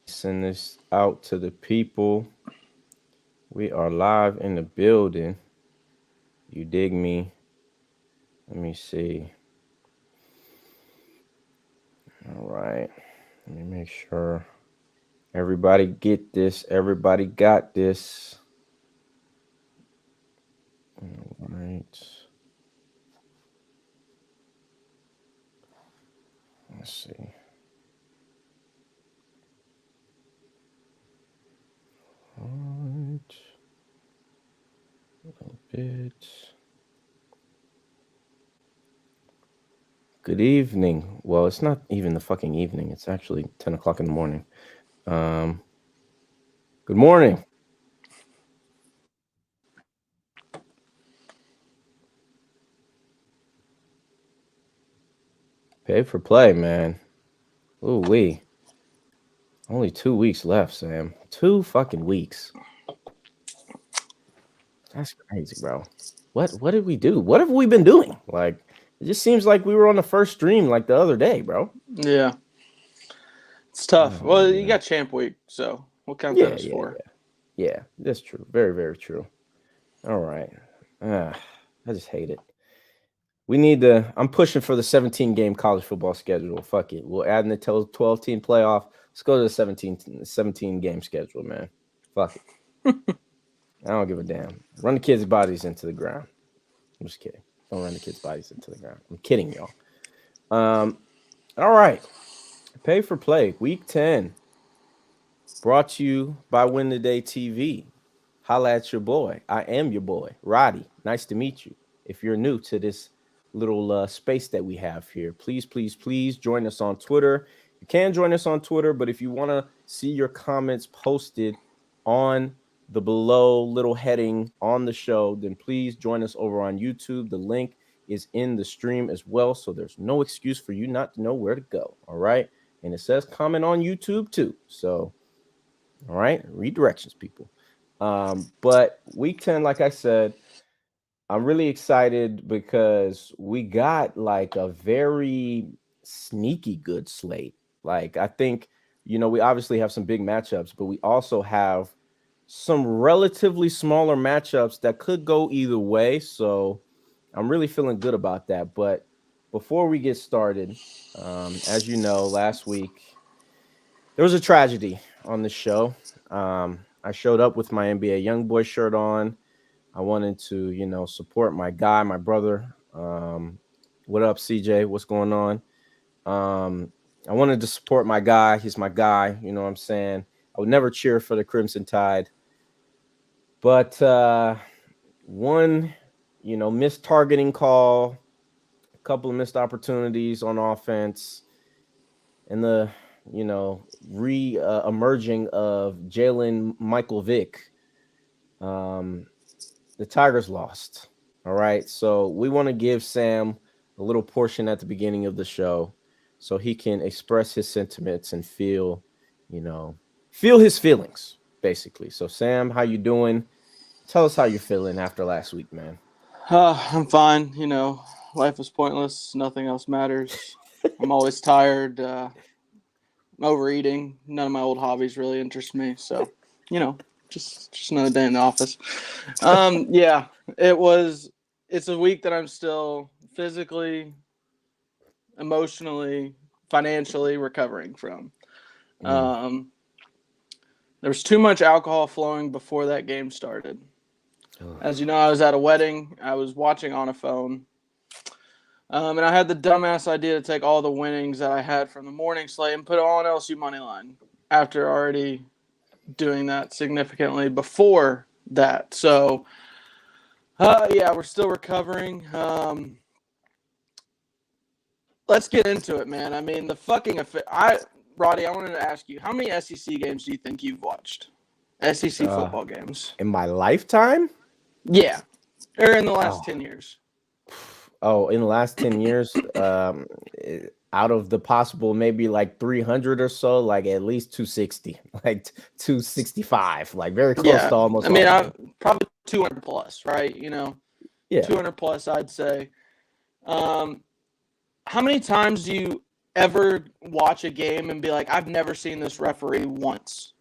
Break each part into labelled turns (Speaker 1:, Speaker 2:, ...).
Speaker 1: Send this out to the people. We are live in the building. You dig me? Let me see. All right. Let me make sure everybody get this. Everybody got this. All right. Let's see. All right. A little bit. Good evening. Well, it's not even the fucking evening. It's actually 10 o'clock in the morning. Um, Good morning. Pay for play, man. Ooh, wee. Only 2 weeks left, Sam. 2 fucking weeks. That's crazy, bro. What did we do? What have we been doing? Like, it just seems like we were on the first stream like the other day, bro.
Speaker 2: Yeah. It's tough.
Speaker 1: Oh
Speaker 2: Well, you
Speaker 1: man.
Speaker 2: got Champ Week, so we'll count that
Speaker 1: Yeah,
Speaker 2: as
Speaker 1: yeah,
Speaker 2: four.
Speaker 1: yeah. That's true. Very, very true. All right. Ah, I just hate it. We need to. I'm pushing for the 17 game college football schedule. Fuck it. We'll add in the 12 team playoff. Let's go to the 17 game schedule, man. Fuck it. I don't give a damn. Run the kids' bodies into the ground. I'm just kidding. Don't run the kids' bodies into the ground. I'm kidding, y'all. All right. Pay for play. Week 10. Brought to you by Win the Day TV. Holla at your boy. I am your boy, Roddy. Nice to meet you. If you're new to this little space that we have here, please join us on Twitter. You can join us on Twitter, but if you want to see your comments posted on the below little heading on the show, then please join us over on YouTube. The link is in the stream as well, so there's no excuse for you not to know where to go. All right. And it says comment on YouTube too. So, all right, redirections, people. But week 10, like I said, I'm really excited because we got like a very sneaky good slate. Like, I think, we obviously have some big matchups, but we also have some relatively smaller matchups that could go either way. So I'm really feeling good about that. But before we get started, as you know, last week there was a tragedy on the show. I showed up with my NBA YoungBoy shirt on. I wanted to, support my guy, my brother. What up, CJ? What's going on? I wanted to support my guy. He's my guy. You know what I'm saying? I would never cheer for the Crimson Tide. But one, missed targeting call, a couple of missed opportunities on offense, and the emerging of Jalen Michael Vick, the Tigers lost. All right, so we want to give Sam a little portion at the beginning of the show so he can express his sentiments and feel his feelings basically. So Sam, how you doing? Tell us how you're feeling after last week, man.
Speaker 2: I'm fine. Life is pointless. Nothing else matters. I'm always tired. I'm overeating. None of my old hobbies really interest me. So, you know, just another day in the office. Yeah, it was. It's a week that I'm still physically, emotionally, financially recovering from.
Speaker 1: Mm.
Speaker 2: Um, there was too much alcohol flowing before that game started. As you know, I was at a wedding. I was watching on a phone. And I had the dumbass idea to take all the winnings that I had from the morning slate and put it all on LSU money line after already doing that significantly before that. So, yeah, we're still recovering. Let's get into it, man. I mean, Roddy, I wanted to ask you, how many SEC games do you think you've watched? SEC football games.
Speaker 1: In my lifetime?
Speaker 2: Yeah, or in the last
Speaker 1: Oh,
Speaker 2: 10 years.
Speaker 1: in the last 10 years, out of the possible maybe like 300 or so, like at least 260, like 265, like very close
Speaker 2: Yeah,
Speaker 1: to almost
Speaker 2: I mean,
Speaker 1: all of
Speaker 2: I'm
Speaker 1: them.
Speaker 2: probably 200 plus, right?
Speaker 1: Yeah.
Speaker 2: 200 plus, I'd say. How many times do you ever watch a game and be like, I've never seen this referee once?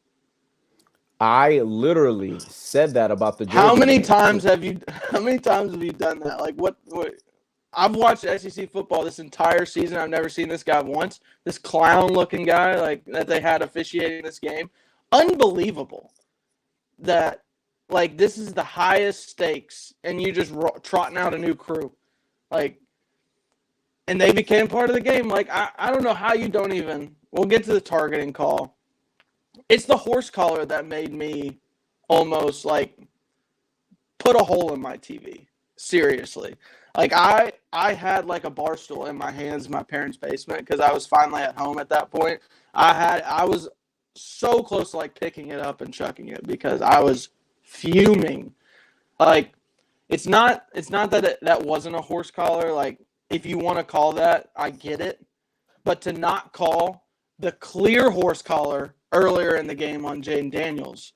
Speaker 1: I literally said that about the Georgia
Speaker 2: How many
Speaker 1: game.
Speaker 2: times have you done that? Like what I've watched SEC football this entire season. I've never seen this guy once. This clown-looking guy like that they had officiating this game. Unbelievable that like this is the highest stakes and you just trotting out a new crew. Like, and they became part of the game. Like, I don't know how you don't even. We'll get to the targeting call. It's the horse collar that made me almost like put a hole in my TV. Seriously. Like, I had like a bar stool in my hands in my parents' basement because I was finally at home at that point. I was so close to like picking it up and chucking it because I was fuming. Like, it's not that that wasn't a horse collar. Like, if you want to call that, I get it. But to not call the clear horse collar earlier in the game on Jaden Daniels,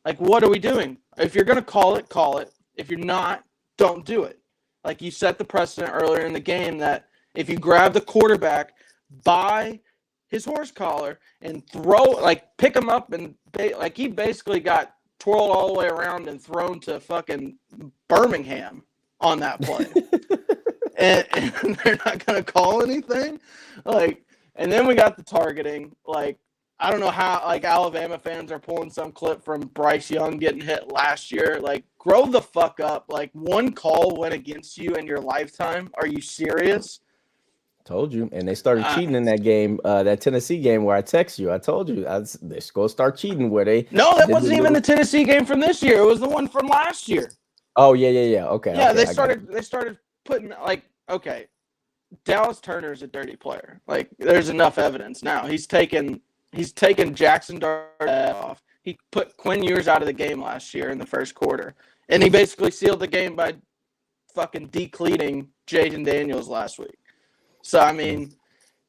Speaker 2: like, what are we doing? If you're going to call it, call it. If you're not, don't do it. Like, you set the precedent earlier in the game that if you grab the quarterback by his horse collar and throw, like, pick him up and, like, he basically got twirled all the way around and thrown to fucking Birmingham on that play. and they're not going to call anything. Like, and then we got the targeting. Like, I don't know how, like, Alabama fans are pulling some clip from Bryce Young getting hit last year. Like, grow the fuck up. Like, one call went against you in your lifetime. Are you serious?
Speaker 1: Told you. And they started cheating in that game, that Tennessee game where I text you. I told you. They're going to start cheating where they.
Speaker 2: No, that wasn't even the Tennessee game from this year. It was the one from last year.
Speaker 1: Oh, yeah. Okay.
Speaker 2: Yeah,
Speaker 1: okay,
Speaker 2: they started putting, like, okay, Dallas Turner's a dirty player. Like, there's enough evidence now. He's taken Jackson Dart off. He put Quinn Ewers out of the game last year in the first quarter. And he basically sealed the game by fucking decleating Jaden Daniels last week. So, I mean,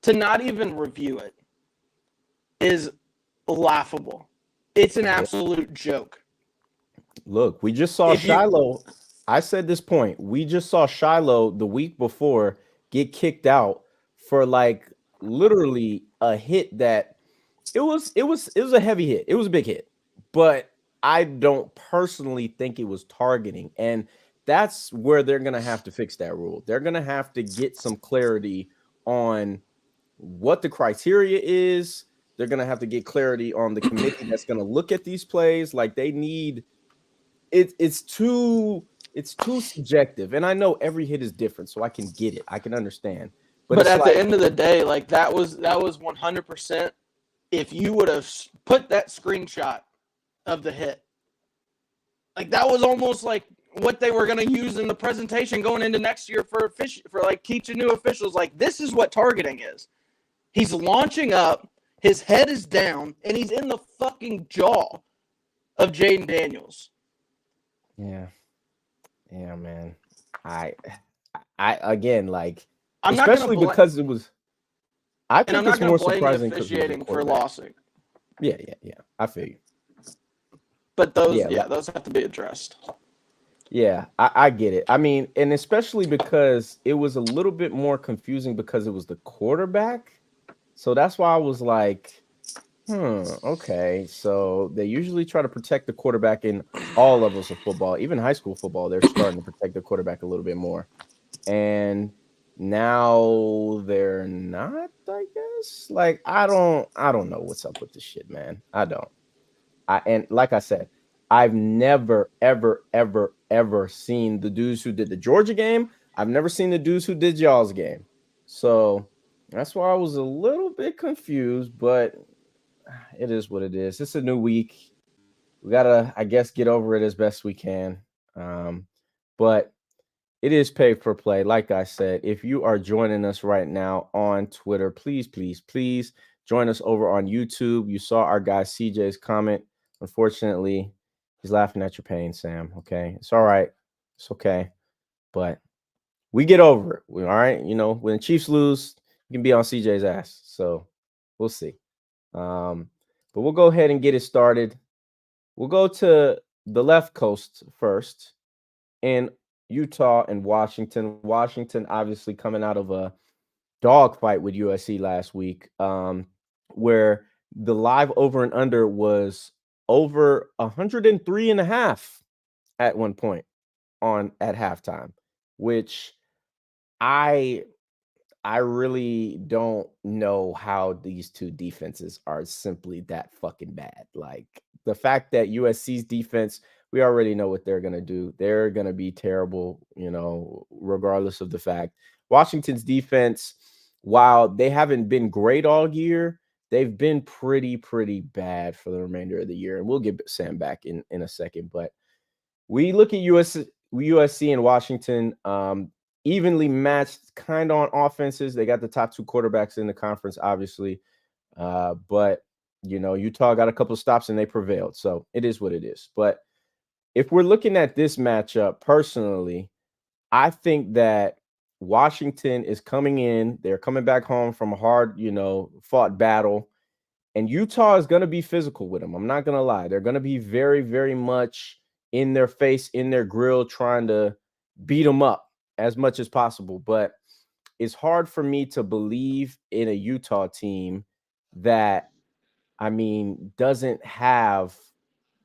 Speaker 2: to not even review it is laughable. It's an absolute joke.
Speaker 1: Look, we just saw Shiloh. I said this point. We just saw Shiloh the week before get kicked out for like literally a hit that it was a heavy hit. It was a big hit, but I don't personally think it was targeting. And that's where they're going to have to fix that rule. They're going to have to get some clarity on what the criteria is. They're going to have to get clarity on the committee that's going to look at these plays. Like, they need it. It's too subjective. And I know every hit is different, so I can get it. I can understand.
Speaker 2: But at the end of the day, like, that was 100%. If you would have put that screenshot of the hit, like, that was almost like what they were going to use in the presentation going into next year for like teaching new officials. Like, this is what targeting is. He's launching up, his head is down, and he's in the fucking jaw of Jaden Daniels.
Speaker 1: Yeah, man. I again, like,
Speaker 2: I'm
Speaker 1: especially because it was. I think
Speaker 2: I'm not
Speaker 1: it's more
Speaker 2: blame
Speaker 1: surprising
Speaker 2: the officiating for losing.
Speaker 1: Yeah. I feel you.
Speaker 2: But those have to be addressed.
Speaker 1: Yeah, I get it. I mean, and especially because it was a little bit more confusing because it was the quarterback. So that's why I was like, okay. So they usually try to protect the quarterback in all levels of football, even high school football. They're starting to protect the quarterback a little bit more. And now they're not, I guess. Like, I don't know what's up with this shit, man. I don't. And like I said, I've never, ever seen the dudes who did the Georgia game. I've never seen the dudes who did y'all's game. So that's why I was a little bit confused, but it is what it is. It's a new week. We gotta, I guess, get over it as best we can. But it is pay for play. Like I said, if you are joining us right now on Twitter, please join us over on YouTube. You saw our guy CJ's comment. Unfortunately, he's laughing at your pain, Sam. Okay, it's all right. It's okay. But we get over it. All right. You know, when the Chiefs lose, you can be on CJ's ass. So we'll see. But we'll go ahead and get it started. We'll go to the left coast first in Utah and Washington. Washington obviously coming out of a dogfight with USC last week, where the live over and under was over 103.5 at one point on at halftime, which I I really don't know how these two defenses are simply that fucking bad. Like the fact that USC's defense, we already know what they're going to do. They're going to be terrible, regardless of the fact. Washington's defense, while they haven't been great all year, they've been pretty bad for the remainder of the year. And we'll get Sam back in a second. But we look at USC and Washington. Evenly matched kind of on offenses. They got the top two quarterbacks in the conference, obviously. But, Utah got a couple of stops and they prevailed. So it is what it is. But if we're looking at this matchup personally, I think that Washington is coming in. They're coming back home from a hard, fought battle. And Utah is going to be physical with them. I'm not going to lie. They're going to be very, very much in their face, in their grill, trying to beat them up as much as possible. But it's hard for me to believe in a Utah team that, doesn't have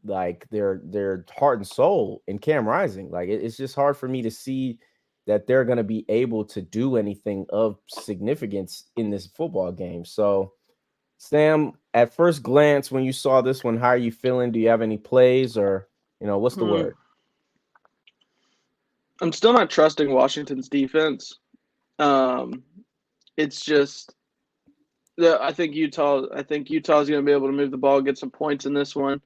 Speaker 1: like their heart and soul in Cam Rising. Like it's just hard for me to see that they're going to be able to do anything of significance in this football game. So, Sam, at first glance, when you saw this one, how are you feeling? Do you have any plays or, what's the word?
Speaker 2: I'm still not trusting Washington's defense. It's just I think Utah's going to be able to move the ball, get some points in this one.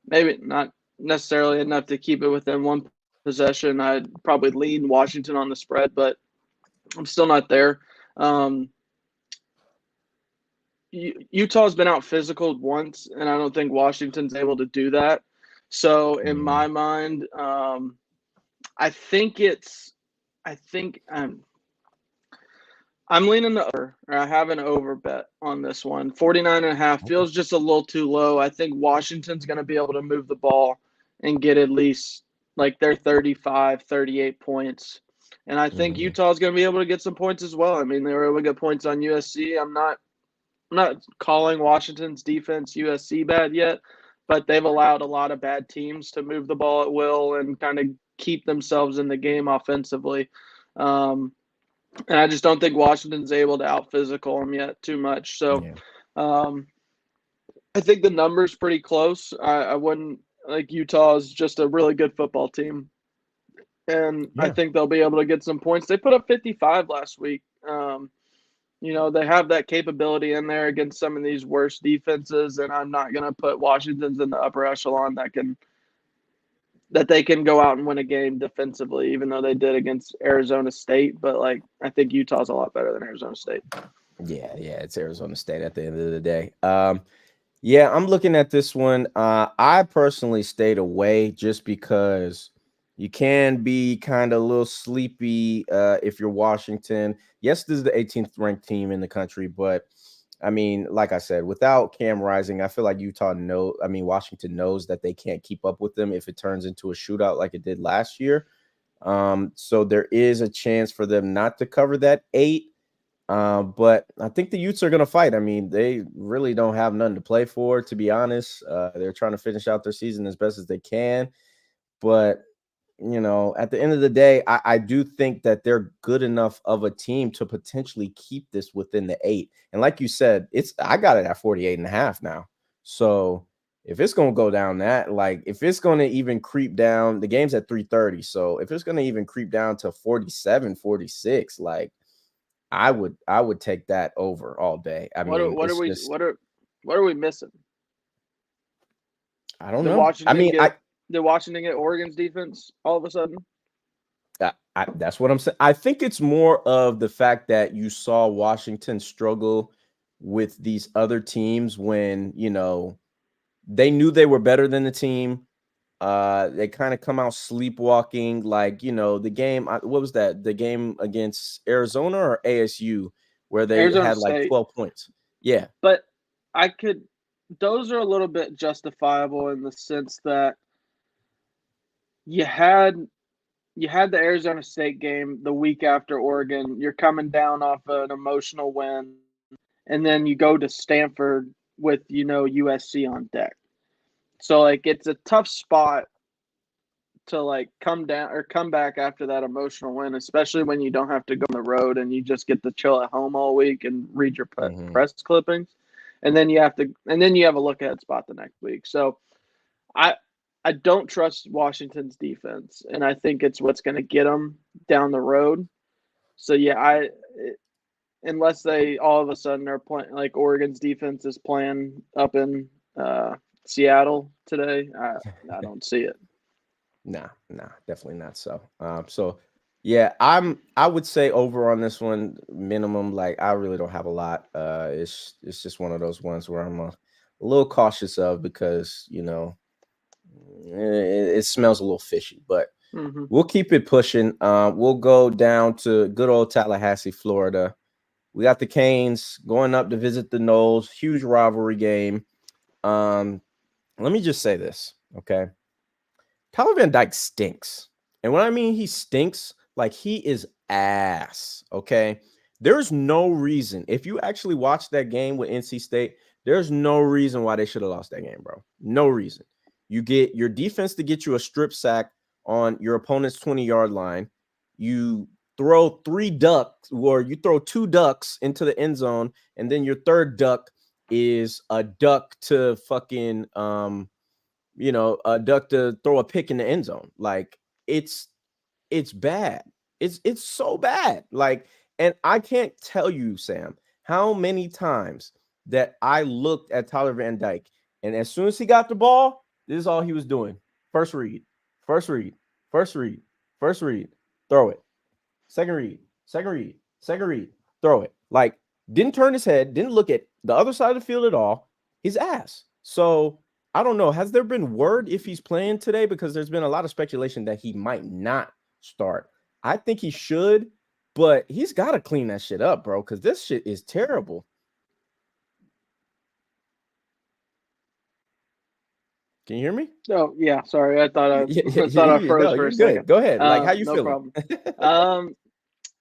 Speaker 2: Maybe not necessarily enough to keep it within one possession. I'd probably lean Washington on the spread, but I'm still not there. Utah's been out physical once, and I don't think Washington's able to do that. So in my mind, I'm leaning the over, or I have an over bet on this one. 49.5 feels just a little too low. I think Washington's going to be able to move the ball and get at least like their 35, 38 points. And I think Utah's going to be able to get some points as well. They were able to get points on USC. I'm not calling Washington's defense USC bad yet, but they've allowed a lot of bad teams to move the ball at will and kind of keep themselves in the game offensively. And I just don't think Washington's able to out-physical them yet too much. So I think the number's pretty close. I wouldn't – like Utah is just a really good football team. And I think they'll be able to get some points. They put up 55 last week. They have that capability in there against some of these worst defenses, and I'm not going to put Washington's in the upper echelon that they can go out and win a game defensively, even though they did against Arizona State. But, I think Utah's a lot better than Arizona State.
Speaker 1: Yeah, it's Arizona State at the end of the day. I'm looking at this one. I personally stayed away just because you can be kind of a little sleepy if you're Washington. Yes, this is the 18th ranked team in the country, but like I said, without Cam Rising, I feel like Washington knows that they can't keep up with them if it turns into a shootout like it did last year. So there is a chance for them not to cover that 8. But I think the Utes are going to fight. They really don't have nothing to play for, to be honest. They're trying to finish out their season as best as they can. But at the end of the day, I do think that they're good enough of a team to potentially keep this within the 8. And like you said, I got it at 48.5 now. So if it's going to go down that, if it's going to even creep down, the game's at 3:30. So if it's going to even creep down to 47, 46, I would take that over all day.
Speaker 2: What are we missing?
Speaker 1: I don't know.
Speaker 2: Did Washington get Oregon's defense all of a sudden?
Speaker 1: That's what I'm saying. I think it's more of the fact that you saw Washington struggle with these other teams when, they knew they were better than the team. They kind of come out sleepwalking, the game. What was that? The game against Arizona or ASU where they
Speaker 2: Arizona
Speaker 1: had
Speaker 2: State.
Speaker 1: 12 points. Yeah.
Speaker 2: But those are a little bit justifiable in the sense that you had you had the Arizona State game the week after Oregon. You're coming down off an emotional win, and then you go to Stanford with USC on deck. So like it's a tough spot to like come down or come back after that emotional win, especially when you don't have to go on the road and you just get to chill at home all week and read your press clippings, and then you have a look ahead spot the next week. So I don't trust Washington's defense, and I think it's what's going to get them down the road. So yeah, unless they all of a sudden are playing like Oregon's defense is playing up in Seattle today, I don't see it.
Speaker 1: Nah, definitely not so. Yeah, I would say over on this one minimum. Like I really don't have a lot. It's just one of those ones where I'm a little cautious of because it smells a little fishy. But we'll keep it pushing. We'll go down to good old Tallahassee, Florida. We got the Canes going up to visit the Noles. Huge rivalry game. Let me just say this, okay? Tyler Van Dyke stinks. And when I mean he stinks, like he is ass, okay? There's no reason. If you actually watch that game with NC State, there's no reason why they should have lost that game, bro. No reason. You get your defense to get you a strip sack on your opponent's 20-yard line. You throw 3 ducks, or you throw 2 ducks into the end zone, and then your third duck is a duck to fucking a duck to throw a pick in the end zone. Like it's bad. It's so bad. Like, and I can't tell you, Sam, how many times that I looked at Tyler Van Dyke, and as soon as he got the ball, this is all he was doing. First read, first read, first read, first read, throw it. Second read, second read, second read, throw it. Like, didn't turn his head, didn't look at the other side of the field at all. His ass. So I don't know. Has there been word if he's playing today? Because there's been a lot of speculation that he might not start. I think he should, but he's got to clean that shit up, bro, because this shit is terrible. Can you hear me?
Speaker 2: Oh yeah, sorry. I thought I froze for a second.
Speaker 1: Go ahead. Like, how you
Speaker 2: no
Speaker 1: feeling?
Speaker 2: Problem.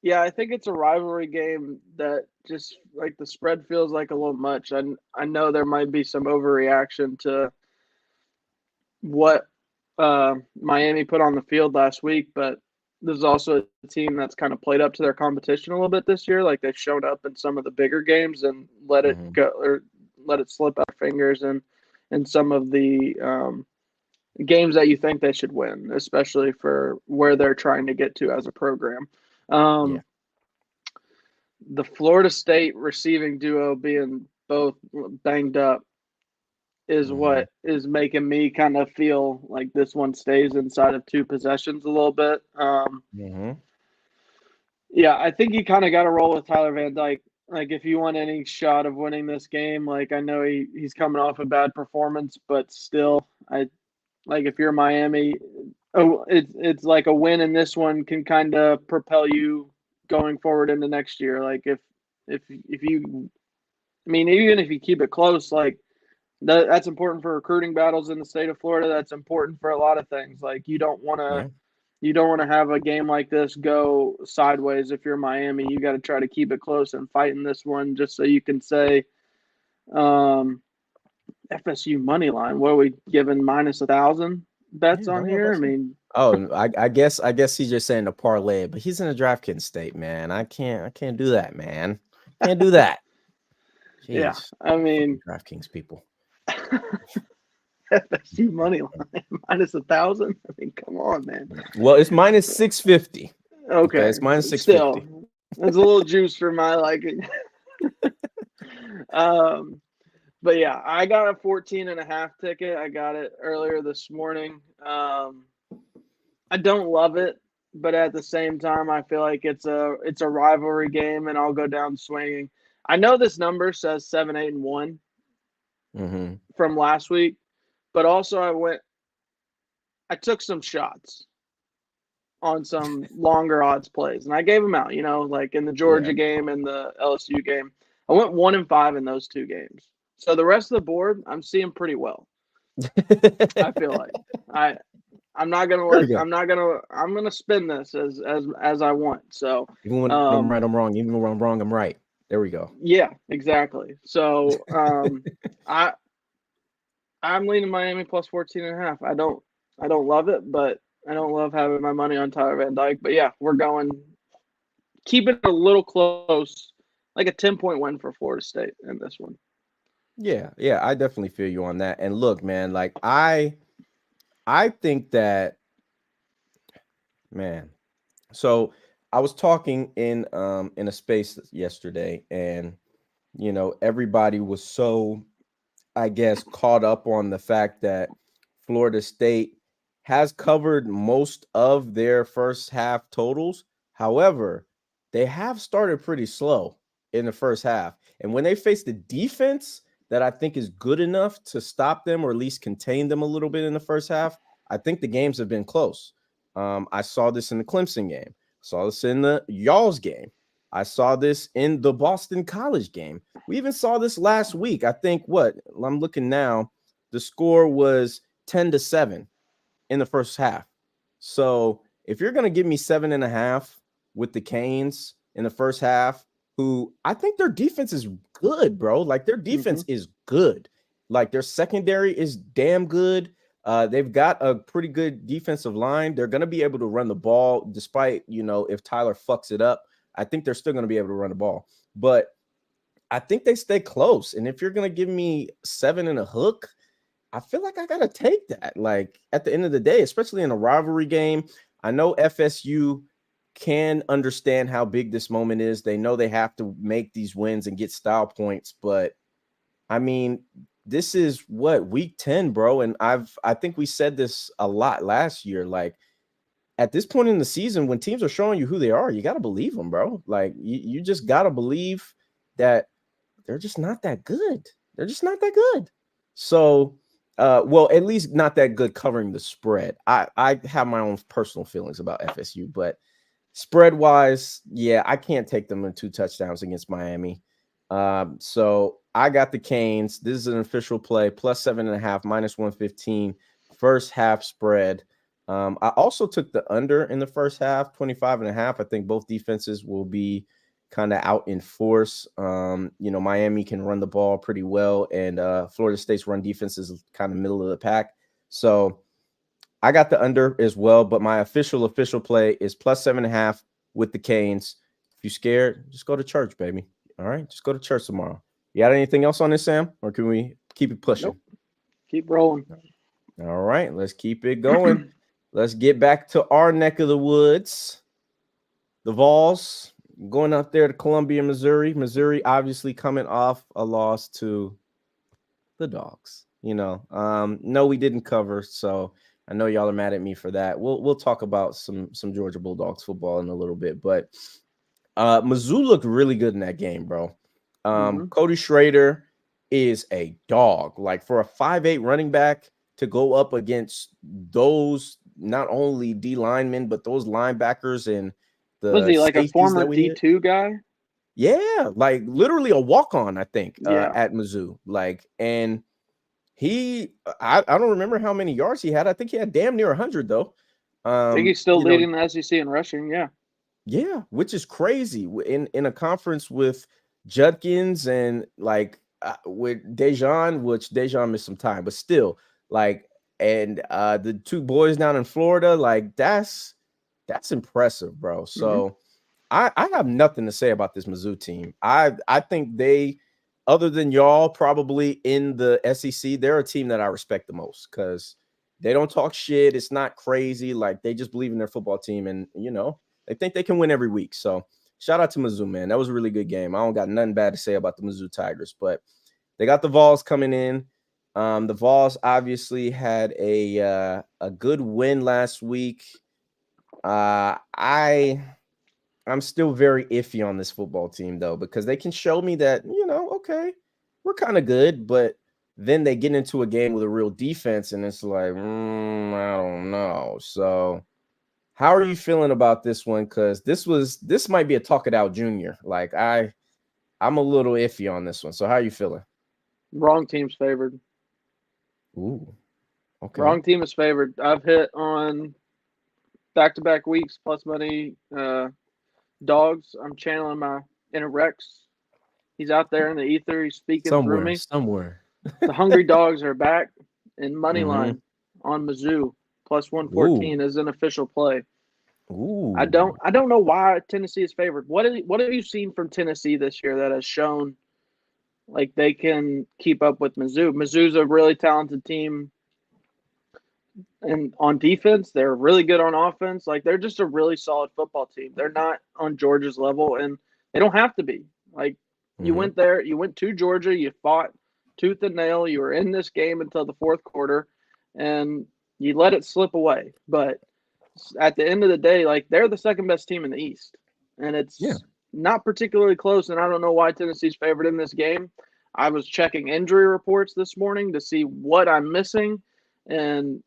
Speaker 2: Yeah, I think it's a rivalry game that just like the spread feels like a little much. I know there might be some overreaction to what Miami put on the field last week, but this is also a team that's kind of played up to their competition a little bit this year. Like they've shown up in some of the bigger games and let it go or let it slip out their fingers and some of the games that you think they should win, especially for where they're trying to get to as a program. The Florida State receiving duo being both banged up is what is making me kind of feel like this one stays inside of 2 possessions a little bit. Yeah, I think you kind of got to roll with Tyler Van Dyke. Like, if you want any shot of winning this game, like I know he's coming off a bad performance, but still, if you're Miami, it's like a win in this one can kind of propel you going forward into next year. Like if you, I mean, even if you keep it close, like that's important for recruiting battles in the state of Florida. That's important for a lot of things. Like you don't want to have a game like this go sideways. If you're Miami, you got to try to keep it close and fight in this one, just so you can say, FSU money line. What are we giving -1,000 bets on here? I mean,
Speaker 1: I guess he's just saying the parlay, but he's in a DraftKings state, man. I can't do that, man. Can't do that. Jeez.
Speaker 2: Yeah, I mean,
Speaker 1: DraftKings people.
Speaker 2: FSU money line -1,000. I mean, come on, man.
Speaker 1: Well, it's -650.
Speaker 2: Okay,
Speaker 1: it's -650.
Speaker 2: Still, that's a little juice for my liking. But yeah, I got a 14.5 ticket. I got it earlier this morning. I don't love it, but at the same time, I feel like it's a rivalry game, and I'll go down swinging. I know this number says 7, 8, and 1 from last week, but also I took some shots on some longer odds plays, and I gave them out. Like in the Georgia game and the LSU game, I went 1 and 5 in those 2 games. So the rest of the board, I'm seeing pretty well. I feel like I'm not gonna
Speaker 1: There we
Speaker 2: let.
Speaker 1: go.
Speaker 2: I'm gonna spin this as I want. So
Speaker 1: Even when I'm right, I'm wrong. Even when I'm wrong, I'm right. There we go.
Speaker 2: yeah, exactly. So I I'm leaning Miami plus 14.5. I don't love it, but I don't love having my money on Tyler Van Dyke. But yeah, we're going keep it a little close, like a 10-point win for Florida State in this one.
Speaker 1: Yeah, yeah, I definitely feel you on that. And look, man, like I think that, man. So I was talking in a space yesterday, and everybody was so, I guess, caught up on the fact that Florida State has covered most of their first half totals. However, they have started pretty slow in the first half. And when they face the defense that I think is good enough to stop them or at least contain them a little bit in the first half, I think the games have been close. I saw this in the Clemson game, saw this in the y'all's game. I saw this in the Boston College game. We even saw this last week. I think I'm looking now, the score was 10-7 in the first half. So if you're going to give me 7.5 with the Canes in the first half, who I think their defense is good, bro. Like their defense is good. Like their secondary is damn good. They've got a pretty good defensive line. They're going to be able to run the ball despite, if Tyler fucks it up. I think they're still going to be able to run the ball. But I think they stay close. And if you're going to give me 7 and a hook, I feel like I got to take that. Like at the end of the day, especially in a rivalry game, I know FSU can understand how big this moment is. They know they have to make these wins and get style points. But I mean, this is week 10, bro. And I think we said this a lot last year. Like at this point in the season, when teams are showing you who they are, you got to believe them, bro. Like you just got to believe that they're just not that good. They're just not that good. So, well, at least not that good covering the spread. I have my own personal feelings about FSU, but spread wise, yeah, I can't take them in 2 touchdowns against Miami. So I got the Canes. This is an official play, plus 7.5, minus 115, first half spread. I also took the under in the first half, 25.5. I think both defenses will be kind of out in force. Miami can run the ball pretty well, and Florida State's run defense is kind of middle of the pack. So I got the under as well, but my official play is plus 7.5 with the Canes. If you're scared, just go to church, baby. All right, just go to church tomorrow. You got anything else on this, Sam, or can we keep it pushing?
Speaker 2: Nope. Keep rolling.
Speaker 1: All right, let's keep it going. Let's get back to our neck of the woods. The Vols going up there to Columbia, Missouri. Missouri obviously coming off a loss to the Dogs. No, we didn't cover, so I know y'all are mad at me for that. We'll talk about some Georgia Bulldogs football in a little bit, but Mizzou looked really good in that game, bro. Cody Schrader is a dog. Like for a 5'8" running back to go up against those not only D linemen but those linebackers and the
Speaker 2: was he like a former D2 guy?
Speaker 1: Yeah, like literally a walk-on, I think, at Mizzou. Like, and I don't remember how many yards he had. I think he had damn near 100 though.
Speaker 2: I think he's still leading the SEC in rushing. Yeah.
Speaker 1: Yeah, which is crazy in a conference with Judkins and with Dejan, which Dejan missed some time, but still and the 2 boys down in Florida, like that's impressive, bro. So I have nothing to say about this Mizzou team. I think they, other than y'all, probably in the SEC, they're a team that I respect the most because they don't talk shit. It's not crazy. Like they just believe in their football team, and they think they can win every week. So shout out to Mizzou, man. That was a really good game. I don't got nothing bad to say about the Mizzou Tigers, but they got the Vols coming in. The Vols obviously had a good win last week. I'm still very iffy on this football team, though, because they can show me that, okay, we're kind of good, but then they get into a game with a real defense, and it's like, I don't know. So how are you feeling about this one? Because this might be a talk it out junior. Like I'm a little iffy on this one. So how are you feeling?
Speaker 2: Wrong team's favored.
Speaker 1: Ooh. Okay.
Speaker 2: Wrong team is favored. I've hit on back-to-back weeks plus money dogs. I'm channeling my inner Rex. He's out there in the ether. He's speaking through me.
Speaker 1: Somewhere.
Speaker 2: The Hungry Dogs are back, and money
Speaker 1: Mm-hmm.
Speaker 2: line on Mizzou plus 114
Speaker 1: Ooh.
Speaker 2: is an official play. I
Speaker 1: Ooh.
Speaker 2: don't know why Tennessee is favored. What have you seen from Tennessee this year that has shown like they can keep up with Mizzou? Mizzou's a really talented team, and on defense, they're really good on offense. Like they're just a really solid football team. They're not on Georgia's level, and they don't have to be. Like you
Speaker 1: Mm-hmm.
Speaker 2: went there, you went to Georgia, you fought tooth and nail. You were in this game until the fourth quarter, and you let it slip away. But at the end of the day, like they're the second best team in the East, and
Speaker 1: Yeah.
Speaker 2: it's not particularly close. And I don't know why Tennessee's favored in this game. I was checking injury reports this morning to see what I'm missing, and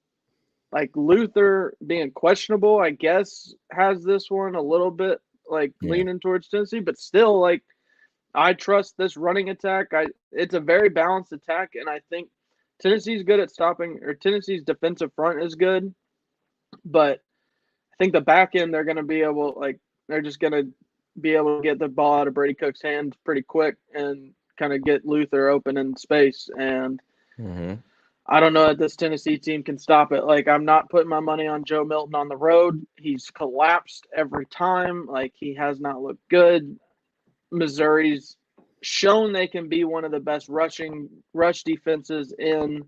Speaker 2: like Luther being questionable, I guess has this one a little bit like
Speaker 1: Yeah.
Speaker 2: leaning towards Tennessee, but still like I trust this running attack. It's a very balanced attack, and I think Tennessee's good at stopping, or Tennessee's defensive front is good, but I think the back end they're going to be able, like they're just going to be able to get the ball out of Brady Cook's hands pretty quick and kind of get Luther open in space. And
Speaker 1: Mm-hmm.
Speaker 2: I don't know that this Tennessee team can stop it. Like I'm not putting my money on Joe Milton on the road. He's collapsed every time. Like he has not looked good. Missouri's shown they can be one of the best rush defenses in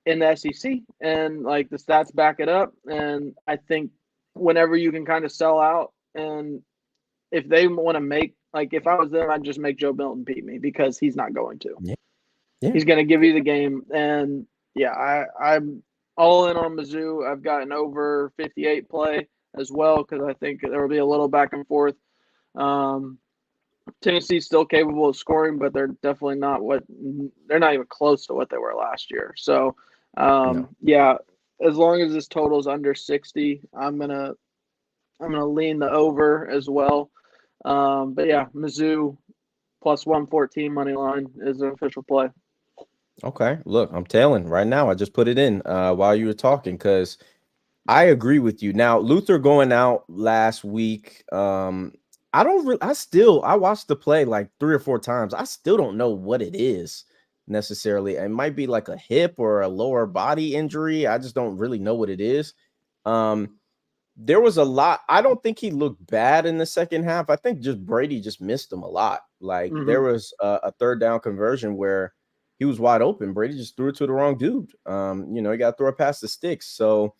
Speaker 2: the SEC, and like the stats back it up. And I think whenever you can kind of sell out, and if they want to make, like if I was them, I'd just make Joe Milton beat me because he's not going to.
Speaker 1: Yeah. Yeah.
Speaker 2: He's going to give you the game, and yeah, I'm all in on Mizzou. I've got an over 58 play as well because I think there will be a little back and forth. Tennessee's still capable of scoring, but they're definitely they're not even close to what they were last year. So,
Speaker 1: No.
Speaker 2: yeah, as long as this total is under 60, I'm gonna lean the over as well. But yeah, Mizzou plus 114 money line is an official play.
Speaker 1: Okay. Look, I'm telling right now. I just put it in while you were talking because I agree with you. Now, Luther going out last week. I don't really, I watched the play like 3 or 4 times. I still don't know what it is necessarily. It might be like a hip or a lower body injury. I just don't really know what it is. There was a lot. I don't think he looked bad in the second half. I think just Brady just missed him a lot. Like there was a third down conversion where he was wide open. Brady just threw it to the wrong dude. You know, he got to throw it past the sticks. So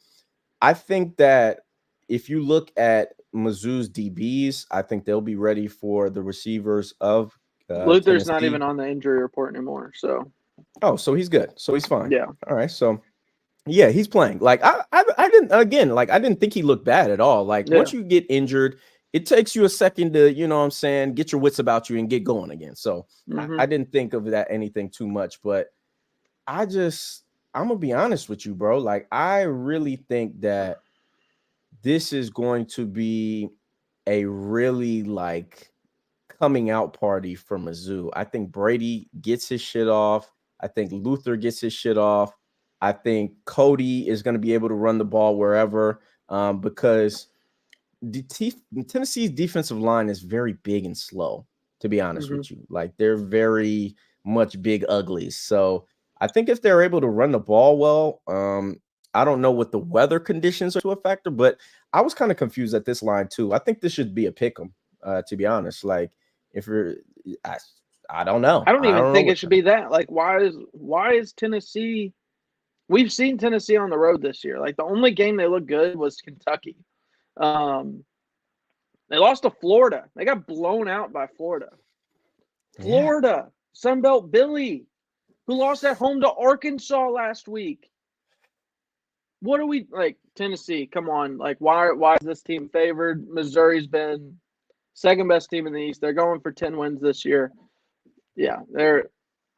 Speaker 1: I think that if you look at Mizzou's DBs, I think they'll be ready for the receivers of
Speaker 2: Luther's not
Speaker 1: Tennessee.
Speaker 2: even on the injury report anymore. So,
Speaker 1: oh, so he's good. So he's fine.
Speaker 2: yeah.
Speaker 1: All right. So yeah, he's playing. Like I didn't think he looked bad at all. Like
Speaker 2: Yeah.
Speaker 1: once you get injured, it takes you a second to, you know what I'm saying, get your wits about you and get going again. So I didn't think of that anything too much, but I'm gonna be honest with you, bro. Like I really think that this is going to be a really like coming out party for Mizzou. I think Brady gets his shit off. I think Luther gets his shit off. I think Cody is going to be able to run the ball wherever because Tennessee's defensive line is very big and slow, to be honest with you. Like they're very much big uglies. So I think if they're able to run the ball well, I don't know what the weather conditions are to a factor, but I was kind of confused at this line too. I think this should be a pick 'em, to be honest. Like if you're, I don't know.
Speaker 2: I don't even think
Speaker 1: what
Speaker 2: it should be that. Like, why is Tennessee? We've seen Tennessee on the road this year. Like the only game they looked good was Kentucky. They lost to Florida. They got blown out by Florida. Florida, Sunbelt Billy, who lost at home to Arkansas last week. What are we like, Tennessee? Come on, like why is this team favored? Missouri's been second best team in the East. They're going for 10 wins this year. Yeah,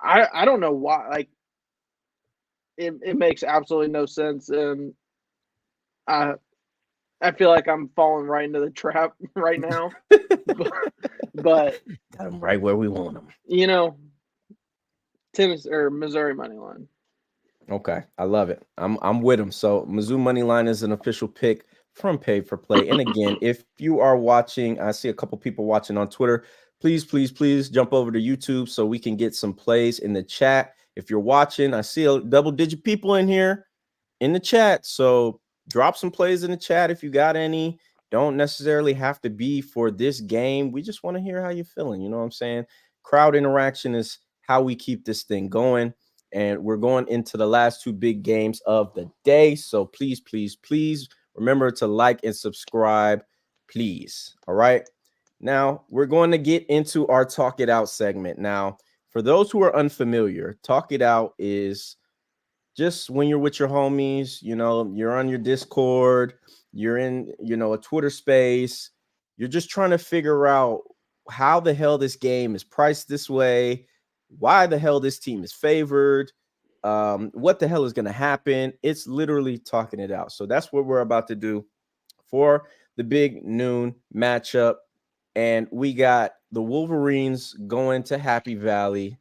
Speaker 2: I don't know why. Like it makes absolutely no sense, and I feel like I'm falling right into the trap right now. but
Speaker 1: got them right where we want them.
Speaker 2: You know, Tennessee or Missouri money line.
Speaker 1: Okay, I love it. I'm with him. So Mizzou money line is an official pick from Pay for Play. And again, if you are watching, I see a couple people watching on Twitter. Please jump over to YouTube so we can get some plays in the chat. If you're watching, I see a double-digit people in here in the chat. So drop some plays in the chat if you got any. Don't necessarily have to be for this game. We just want to hear how you're feeling. You know what I'm saying? Crowd interaction is how we keep this thing going. And we're going into the last two big games of the day. So please remember to like and subscribe, please. All right. Now we're going to get into our Talk It Out segment. Now, for those who are unfamiliar, Talk It Out is just when you're with your homies, you're on your Discord, you're in, a Twitter space, you're just trying to figure out how the hell this game is priced this way, why the hell this team is favored, what the hell is going to happen. It's literally talking it out. So that's what we're about to do for the big noon matchup. And we got the Wolverines going to Happy Valley.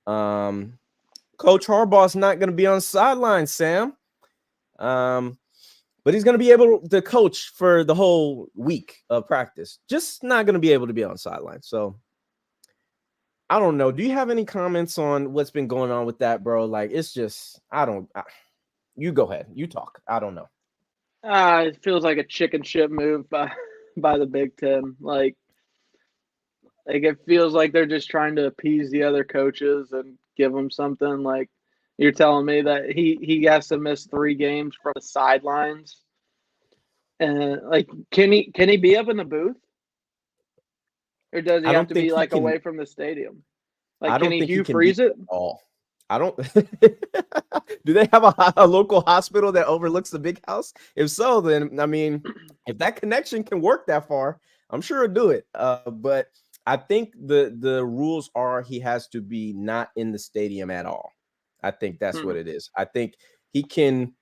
Speaker 1: Coach Harbaugh's not going to be on the sideline, Sam. But he's going to be able to coach for the whole week of practice. Just not going to be able to be on the sideline. So I don't know. Do you have any comments on what's been going on with that, bro? Like, it's just, you go ahead. You talk. I don't know.
Speaker 2: It feels like a chicken shit move by the Big Ten. Like it feels like they're just trying to appease the other coaches and give them something. Like you're telling me that he has to miss 3 games from the sidelines, and like can he be up in the booth, or does he
Speaker 1: I
Speaker 2: have
Speaker 1: don't
Speaker 2: to
Speaker 1: think
Speaker 2: be
Speaker 1: he
Speaker 2: like
Speaker 1: can.
Speaker 2: away from the stadium? Like
Speaker 1: I
Speaker 2: can
Speaker 1: don't
Speaker 2: he
Speaker 1: think he
Speaker 2: Hugh
Speaker 1: can be
Speaker 2: freeze it?
Speaker 1: at all. I don't. Do they have a local hospital that overlooks the big house? If so, then I mean, if that connection can work that far, I'm sure it'll do it. But I think the rules are he has to be not in the stadium at all. I think that's what it is. I think he can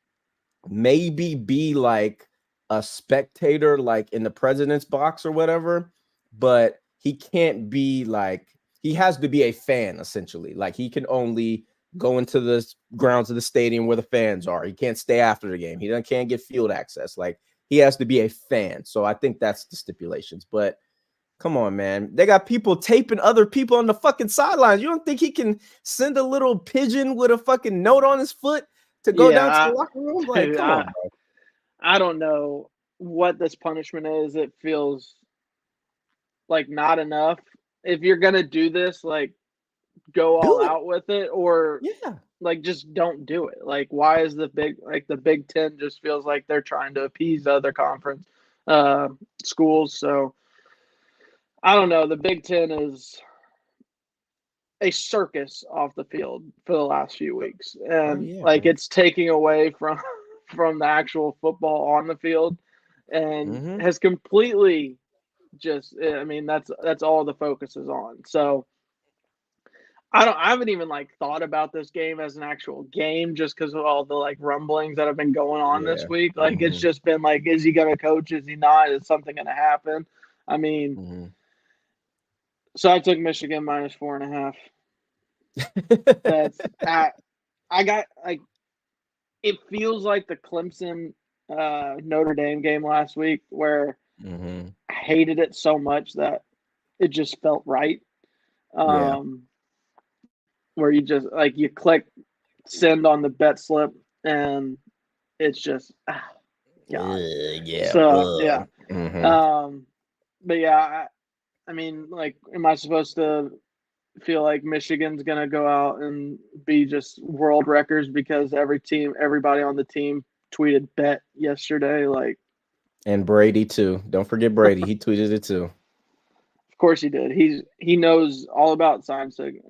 Speaker 1: maybe be like a spectator, like in the president's box or whatever, but he can't be like, he has to be a fan essentially. Like he can only go into the grounds of the stadium where the fans are. He can't stay after the game. He can't get field access. Like he has to be a fan. So I think that's the stipulations. But come on, man. They got people taping other people on the fucking sidelines. You don't think he can send a little pigeon with a fucking note on his foot to go down to the locker room? Like, come on, bro.
Speaker 2: I don't know what this punishment is. It feels like not enough. If you're gonna do this, like go all
Speaker 1: Do it.
Speaker 2: out with it, or
Speaker 1: Yeah.
Speaker 2: like just don't do it. Like why is the Big Ten just feels like they're trying to appease other conference schools. So I don't know. The Big Ten is a circus off the field for the last few weeks,
Speaker 1: Oh,
Speaker 2: and
Speaker 1: yeah,
Speaker 2: like
Speaker 1: bro.
Speaker 2: it's taking away from the actual football on the field, and
Speaker 1: Mm-hmm.
Speaker 2: has completely just. I mean, that's all the focus is on. So I haven't even like thought about this game as an actual game just because of all the like rumblings that have been going on this
Speaker 1: Yeah.
Speaker 2: week. Like it's
Speaker 1: Mm-hmm.
Speaker 2: just been like, is he gonna coach? Is he not? Is something gonna happen? I mean,
Speaker 1: Mm-hmm.
Speaker 2: so I took Michigan minus 4.5. That's I got like it feels like the Clemson Notre Dame game last week where
Speaker 1: Mm-hmm.
Speaker 2: I hated it so much that it just felt right.
Speaker 1: Yeah.
Speaker 2: Where you just like you click send on the bet slip and it's just God.
Speaker 1: Yeah.
Speaker 2: So yeah.
Speaker 1: Mm-hmm.
Speaker 2: Um but yeah, I mean like am I supposed to feel like Michigan's gonna go out and be just world records because everybody on the team tweeted bet yesterday? Like
Speaker 1: And Brady too. Don't forget Brady. He tweeted it too.
Speaker 2: of course he did. He knows all about sign stealing.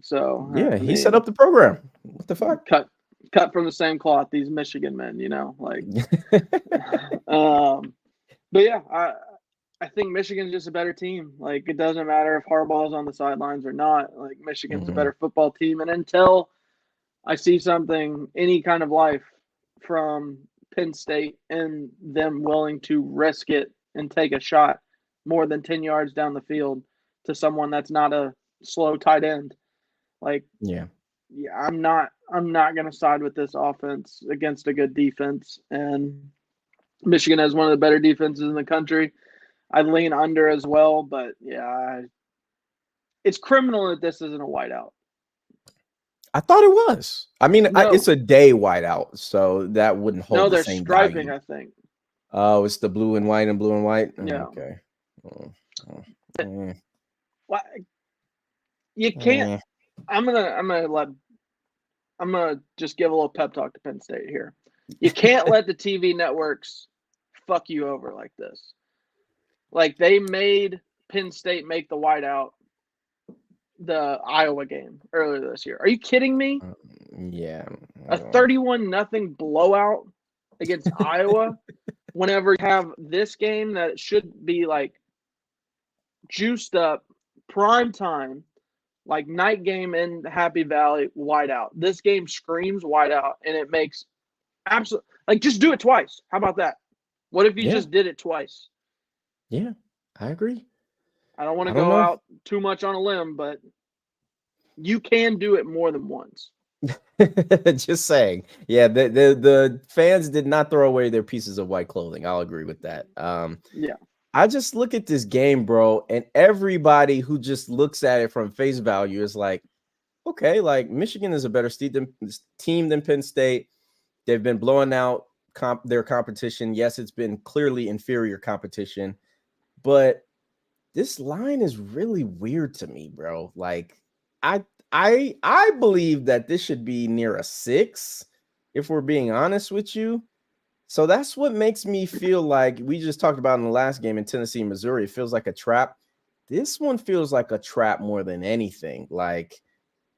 Speaker 2: So
Speaker 1: Yeah,
Speaker 2: I
Speaker 1: he set
Speaker 2: mean,
Speaker 1: up the program. What the fuck?
Speaker 2: cut from the same cloth. These Michigan men, like. um, but yeah, I think Michigan's just a better team. Like it doesn't matter if Harbaugh's on the sidelines or not. Like Michigan's a
Speaker 1: Mm-hmm.
Speaker 2: better football team, and until I see something, any kind of life from Penn State and them willing to risk it and take a shot more than 10 yards down the field to someone that's not a slow tight end. Like
Speaker 1: Yeah.
Speaker 2: yeah, I'm not going to side with this offense against a good defense. And Michigan has one of the better defenses in the country. I lean under as well, but yeah, it's criminal that this isn't a whiteout.
Speaker 1: I thought it was. I mean,
Speaker 2: No.
Speaker 1: it's a day whiteout, so that wouldn't hold the
Speaker 2: they're
Speaker 1: same
Speaker 2: striping,
Speaker 1: value.
Speaker 2: I think.
Speaker 1: Oh, it's the blue and white and blue and white?
Speaker 2: Yeah.
Speaker 1: Okay.
Speaker 2: Well, you can't. I'm gonna just give a little pep talk to Penn State here. You can't let the TV networks fuck you over like this. Like they made Penn State make the whiteout the Iowa game earlier this year. Are you kidding me?
Speaker 1: Yeah.
Speaker 2: A 31-0 blowout against Iowa whenever you have this game that should be like juiced up, prime time, like night game in Happy Valley, whiteout. This game screams whiteout, and it makes absolute like just do it twice. How about that? What if you just did it twice?
Speaker 1: Yeah, I agree.
Speaker 2: I don't want to go out too much on a limb, but you can do it more than once.
Speaker 1: Just saying. Yeah, the fans did not throw away their pieces of white clothing. I'll agree with that.
Speaker 2: Yeah.
Speaker 1: I just look at this game, bro, and everybody who just looks at it from face value is like, okay, like Michigan is a better team than Penn State. They've been blowing out their competition. Yes, it's been clearly inferior competition, but this line is really weird to me, bro. Like, I believe that this should be near a 6, if we're being honest with you. So that's what makes me feel like we just talked about in the last game in Tennessee, Missouri. It feels like a trap. This one feels like a trap more than anything. Like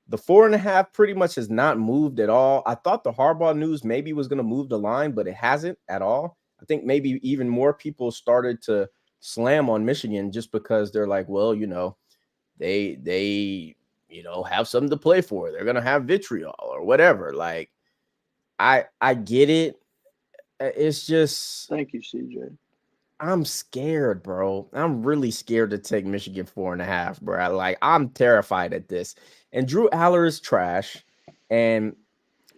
Speaker 1: the 4.5 pretty much has not moved at all. I thought the Harbaugh news maybe was going to move the line, but it hasn't at all. I think maybe even more people started to slam on Michigan just because they're like, well, they have something to play for. They're going to have vitriol or whatever. Like I get it. It's just,
Speaker 2: thank you, CJ.
Speaker 1: I'm scared, bro. I'm really scared to take Michigan 4.5, bro. Like I'm terrified at this. And Drew Aller is trash, and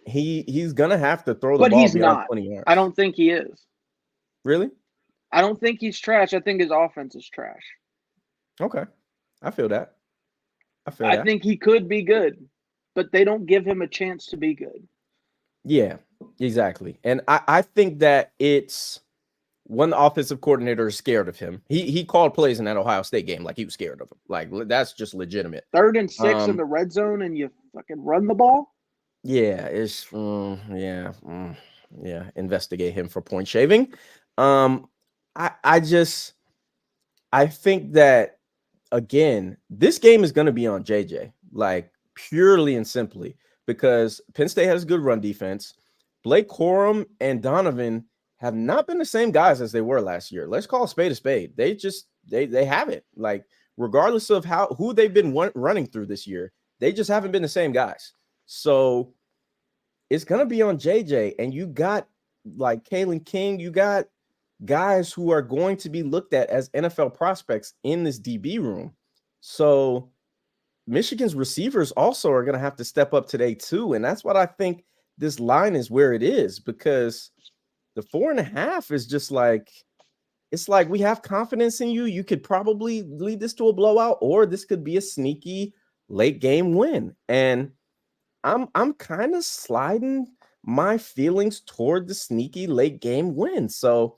Speaker 1: he's gonna have to throw the ball
Speaker 2: he's
Speaker 1: beyond
Speaker 2: not.
Speaker 1: 20 yards.
Speaker 2: I don't think he is.
Speaker 1: Really?
Speaker 2: I don't think he's trash. I think his offense is trash.
Speaker 1: Okay, I feel that.
Speaker 2: I think he could be good, but they don't give him a chance to be good.
Speaker 1: Yeah, exactly. And I think that it's one offensive coordinator is scared of him. He called plays in that Ohio State game like he was scared of him. Like that's just legitimate.
Speaker 2: 3rd and 6 in the red zone, and you fucking run the ball.
Speaker 1: Yeah, it's investigate him for point shaving. I think that again, this game is going to be on JJ, like purely and simply because Penn State has good run defense. Blake Corum and Donovan have not been the same guys as they were last year. Let's call a spade a spade. They haven't, like, regardless of who they've been running through this year, they just haven't been the same guys. So it's going to be on JJ, and you got like Kalen King, you got guys who are going to be looked at as NFL prospects in this DB room. So Michigan's receivers also are going to have to step up today too. And that's what I think this line is where it is, because the 4.5 is just like, it's like we have confidence in you. You could probably lead this to a blowout, or this could be a sneaky late game win. And I'm kind of sliding my feelings toward the sneaky late game win. So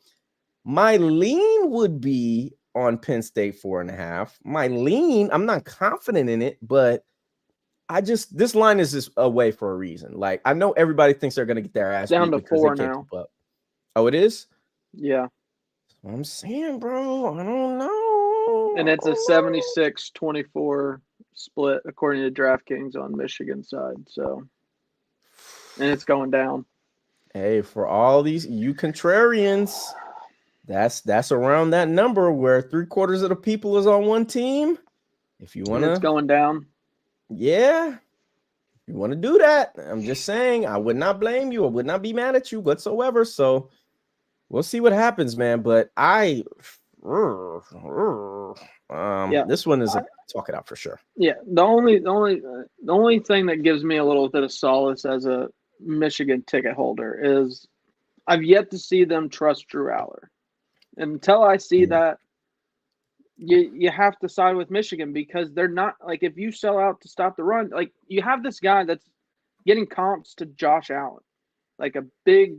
Speaker 1: my lean would be on Penn State 4.5. My lean, I'm not confident in it, but this line is just away for a reason. Like, I know everybody thinks they're going to get their ass
Speaker 2: down
Speaker 1: beat
Speaker 2: to
Speaker 1: because
Speaker 2: 4
Speaker 1: they can't
Speaker 2: now.
Speaker 1: keep up. Oh, it is?
Speaker 2: Yeah.
Speaker 1: That's what I'm saying, bro. I don't know.
Speaker 2: And it's a 76-24 split according to DraftKings on Michigan side. So, and it's going down.
Speaker 1: Hey, for all these you contrarians, that's around that number where 3/4 of the people is on one team. If you want to,
Speaker 2: it's going down.
Speaker 1: Yeah, if you want to do that, I'm just saying, I would not blame you. I would not be mad at you whatsoever. So we'll see what happens, man. But This one is a talk it out for sure.
Speaker 2: Yeah, the only thing that gives me a little bit of solace as a Michigan ticket holder is I've yet to see them trust Drew Aller. And until I see that, you have to side with Michigan because they're not like if you sell out to stop the run, like you have this guy that's getting comps to Josh Allen, like a big,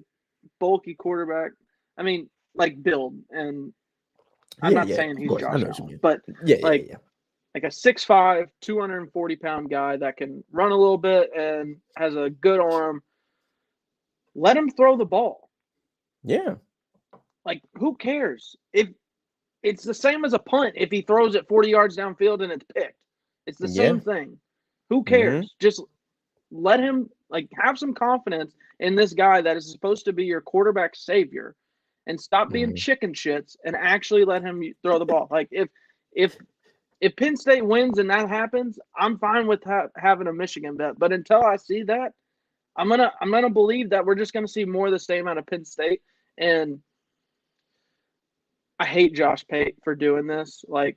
Speaker 2: bulky quarterback. I mean, like build, and I'm not saying he's Josh Allen, but like a 6'5", 240-pound guy that can run a little bit and has a good arm. Let him throw the ball.
Speaker 1: Yeah.
Speaker 2: Like, who cares? If it's the same as a punt if he throws it 40 yards downfield and it's picked. It's the same thing. Who cares? Just let him have some confidence in this guy that is supposed to be your quarterback savior and stop being chicken shits and actually let him throw the ball. Like if Penn State wins and that happens, I'm fine with having a Michigan bet. But until I see that, I'm gonna believe that we're just gonna see more of the same out of Penn State. And I hate Josh Pate for doing this. Like,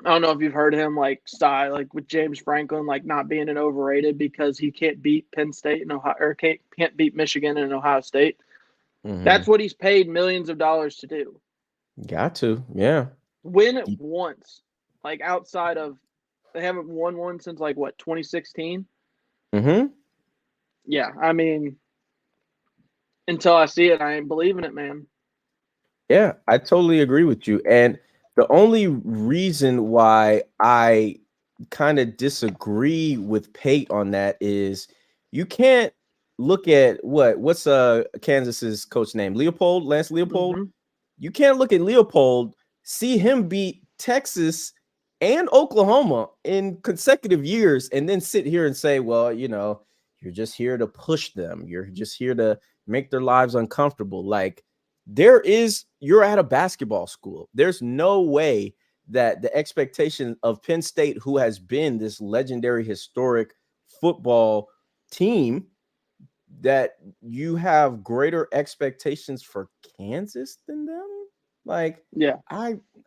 Speaker 2: I don't know if you've heard him sigh with James Franklin, not being an overrated because he can't beat Penn State and Ohio, or can't beat Michigan and Ohio State. That's what he's paid millions of dollars to do.
Speaker 1: Got to, yeah.
Speaker 2: Win it once, outside of they haven't won one since 2016. Yeah, I mean, until I see it, I ain't believing it, man.
Speaker 1: Yeah, I totally agree with you. And the only reason why I kind of disagree with Pate on that is you can't look at what's Kansas's coach name? Lance Leopold. You can't look at Leopold, see him beat Texas and Oklahoma in consecutive years, and then sit here and say, well, you're just here to push them. You're just here to make their lives uncomfortable. You're at a basketball school. There's no way that the expectation of Penn State, who has been this legendary, historic football team, that you have greater expectations for Kansas than them. I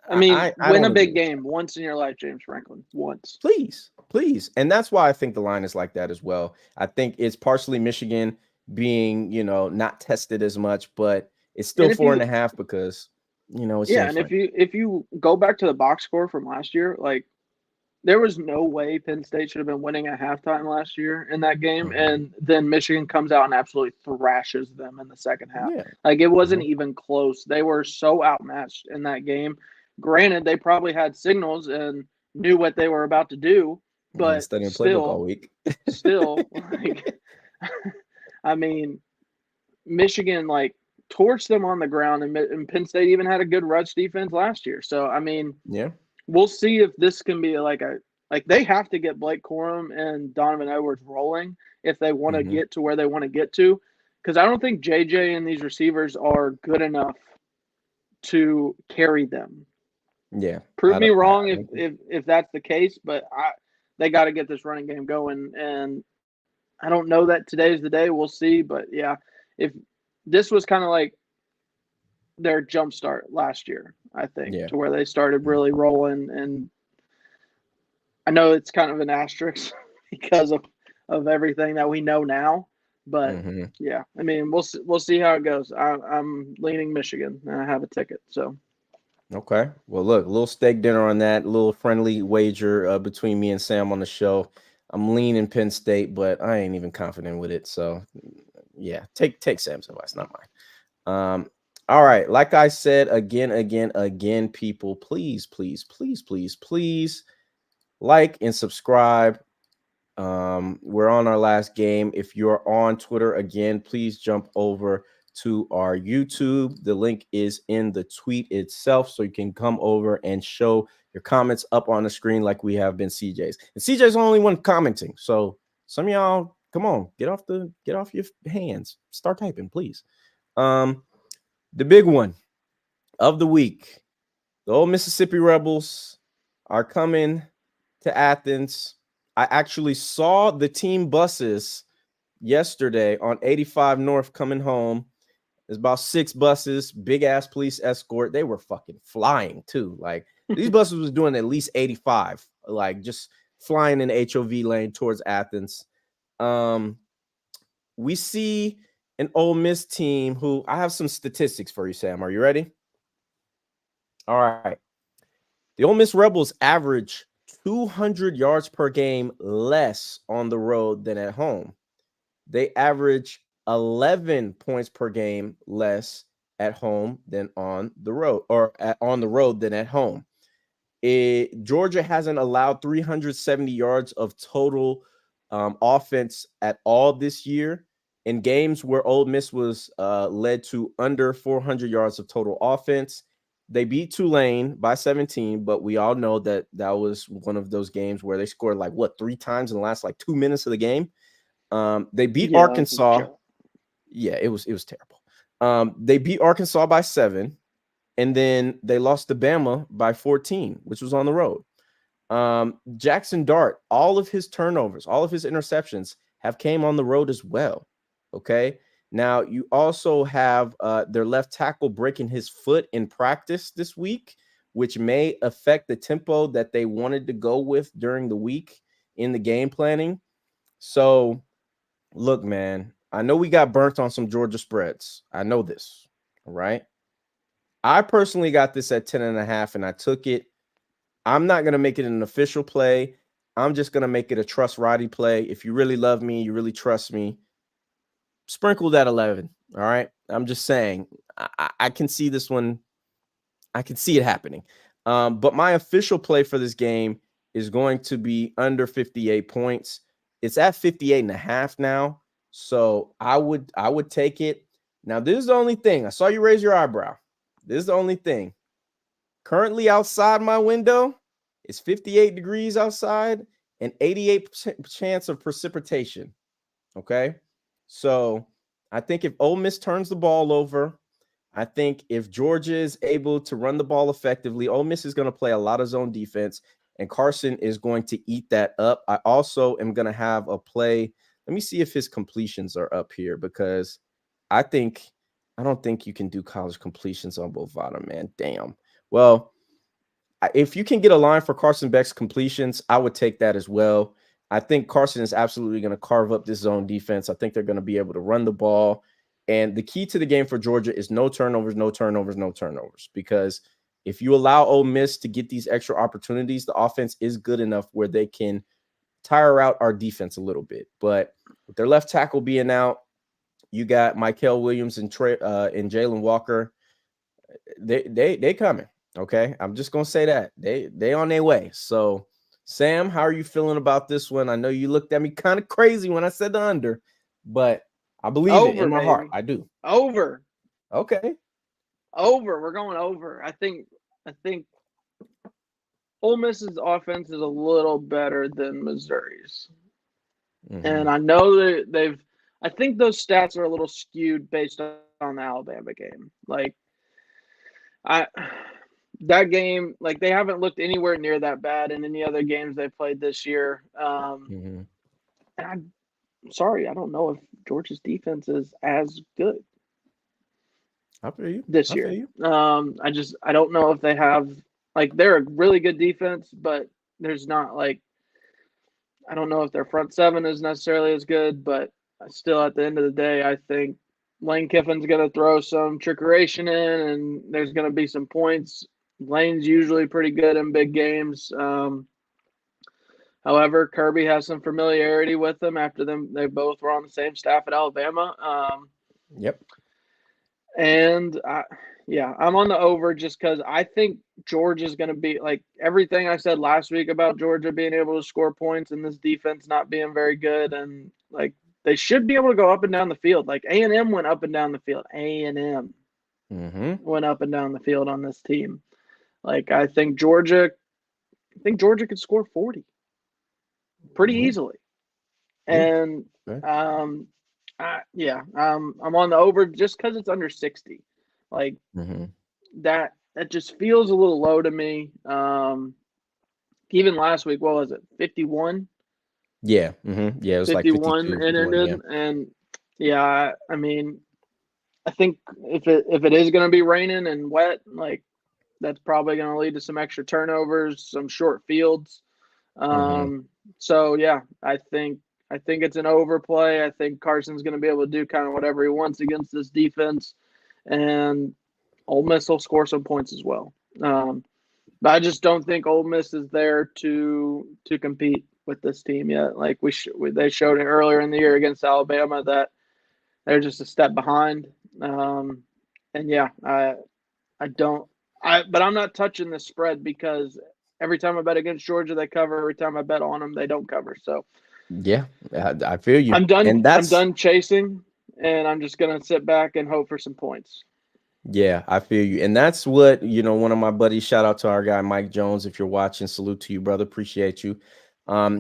Speaker 2: mean, win a big game once in your life, James Franklin, once.
Speaker 1: Please. And that's why I think the line is like that as well. I think it's partially Michigan being, not tested as much, but it's still 4.5 because, it's
Speaker 2: James Franklin. If you go back to the box score from last year, there was no way Penn State should have been winning at halftime last year in that game, and then Michigan comes out and absolutely thrashes them in the second half. Yeah. It wasn't even close. They were so outmatched in that game. Granted, they probably had signals and knew what they were about to do, but
Speaker 1: studying playbook all week.
Speaker 2: I mean, Michigan torched them on the ground, and Penn State even had a good rush defense last year. So I mean,
Speaker 1: yeah.
Speaker 2: We'll see if this can be they have to get Blake Corum and Donovan Edwards rolling if they want to get to where they want to get to, because I don't think JJ and these receivers are good enough to carry them.
Speaker 1: Yeah,
Speaker 2: prove me wrong if that's the case, but they got to get this running game going, and I don't know that today's the day. We'll see, but yeah, if this was kind of their jump start last year, I think, to where they started really rolling. And I know it's kind of an asterisk because of everything that we know now, but yeah, I mean, we'll see how it goes. I'm leaning Michigan, and I have a ticket. So,
Speaker 1: okay, well, look, a little steak dinner on that, a little friendly wager between me and Sam on the show. I'm leaning Penn State, but I ain't even confident with it. So, yeah, take Sam's advice, not mine. All right. Like I said, again, people, please like and subscribe. We're on our last game. If you're on Twitter, again, please jump over to our YouTube. The link is in the tweet itself, so you can come over and show your comments up on the screen like we have been CJ's. And CJ's the only one commenting. So some of y'all, come on, get off your hands. Start typing, please. The big one of the week, the old Mississippi Rebels are coming to Athens. I actually saw the team buses yesterday on 85 North coming home. There's about 6 buses, big ass police escort. They were fucking flying too. Like these buses was doing at least 85, like just flying in the HOV lane towards Athens. We see an Ole Miss team who I have some statistics for you, Sam. Are you ready? All right. The Ole Miss Rebels average 200 yards per game less on the road than at home. They average 11 points per game less at home than on the road, or on the road than at home. Georgia hasn't allowed 370 yards of total offense at all this year. In games where Ole Miss was led to under 400 yards of total offense, they beat Tulane by 17, but we all know that that was one of those games where they scored like 3 times in the last like 2 minutes of the game. They beat Arkansas. Yeah, it was terrible. They beat Arkansas by 7, and then they lost to Bama by 14, which was on the road. Jackson Dart, all of his turnovers, all of his interceptions have came on the road as well. Okay. Now you also have their left tackle breaking his foot in practice this week, which may affect the tempo that they wanted to go with during the week in the game planning. So look, man, I know we got burnt on some Georgia spreads. I know this. All right. I personally got this at 10.5 and I took it. I'm not going to make it an official play. I'm just going to make it a trust Roddy play. If you really love me, you really trust me, sprinkle that 11. All right. I'm just saying, I can see this one. I can see it happening. But my official play for this game is going to be under 58 points. It's at 58.5 now. So I would take it. Now, this is the only thing. I saw you raise your eyebrow. This is the only thing. Currently outside my window, it's 58 degrees outside and 88% chance of precipitation. Okay. So I think if Ole Miss turns the ball over, I think if Georgia is able to run the ball effectively, Ole Miss is going to play a lot of zone defense, and Carson is going to eat that up. I also am going to have a play. Let me see if his completions are up here, because I don't think you can do college completions on Bovada, man. Damn. Well, if you can get a line for Carson Beck's completions, I would take that as well. I think Carson is absolutely going to carve up this zone defense. I think they're going to be able to run the ball. And the key to the game for Georgia is no turnovers, no turnovers, no turnovers. Because if you allow Ole Miss to get these extra opportunities, the offense is good enough where they can tire out our defense a little bit. But with their left tackle being out, you got Michael Williams and Jalen Walker. They coming. Okay, I'm just gonna say that they on their way. So, Sam, how are you feeling about this one? I know you looked at me kind of crazy when I said the under, but I believe it in my heart. I do.
Speaker 2: Over.
Speaker 1: Okay.
Speaker 2: Over. We're going over. I think Ole Miss's offense is a little better than Missouri's.
Speaker 1: Mm-hmm.
Speaker 2: And I know that I think those stats are a little skewed based on the Alabama game. Like, that game, like, they haven't looked anywhere near that bad in any other games they played this year. And I'm sorry, I don't know if Georgia's defense is as good.
Speaker 1: I feel you.
Speaker 2: This year. I don't know if they have, like, they're a really good defense, but there's not, like, I don't know if their front seven is necessarily as good, but still, at the end of the day, I think Lane Kiffin's going to throw some trickeration in, and there's going to be some points. Lane's usually pretty good in big games. However, Kirby has some familiarity with them after them. They both were on the same staff at Alabama.
Speaker 1: Yep.
Speaker 2: And I'm on the over just because I think Georgia's going to be, like, everything I said last week about Georgia being able to score points and this defense not being very good, and, like, they should be able to go up and down the field. Like, A&M went up and down the field. A&M went up and down the field on this team. Like, I think Georgia could score 40 pretty easily. And I'm on the over just because it's under 60. Like, that just feels a little low to me. Even last week, what was it, 51?
Speaker 1: Yeah. Yeah, it was 51, like 52.
Speaker 2: And ended. And I mean, I think if it is going to be raining and wet, like that's probably going to lead to some extra turnovers, some short fields.
Speaker 1: Mm-hmm.
Speaker 2: So yeah, I think it's an overplay. I think Carson's going to be able to do kind of whatever he wants against this defense, and Ole Miss will score some points as well. But I just don't think Ole Miss is there to compete with this team yet. Like they showed it earlier in the year against Alabama that they're just a step behind. And yeah, I don't. But I'm not touching the spread because every time I bet against Georgia, they cover. Every time I bet on them, they don't cover. So
Speaker 1: Yeah, I feel you.
Speaker 2: I'm done.
Speaker 1: And
Speaker 2: I'm
Speaker 1: that's
Speaker 2: done chasing, and I'm just gonna sit back and hope for some points.
Speaker 1: Yeah, I feel you. And that's what, one of my buddies, shout out to our guy Mike Jones. If you're watching, salute to you, brother. Appreciate you.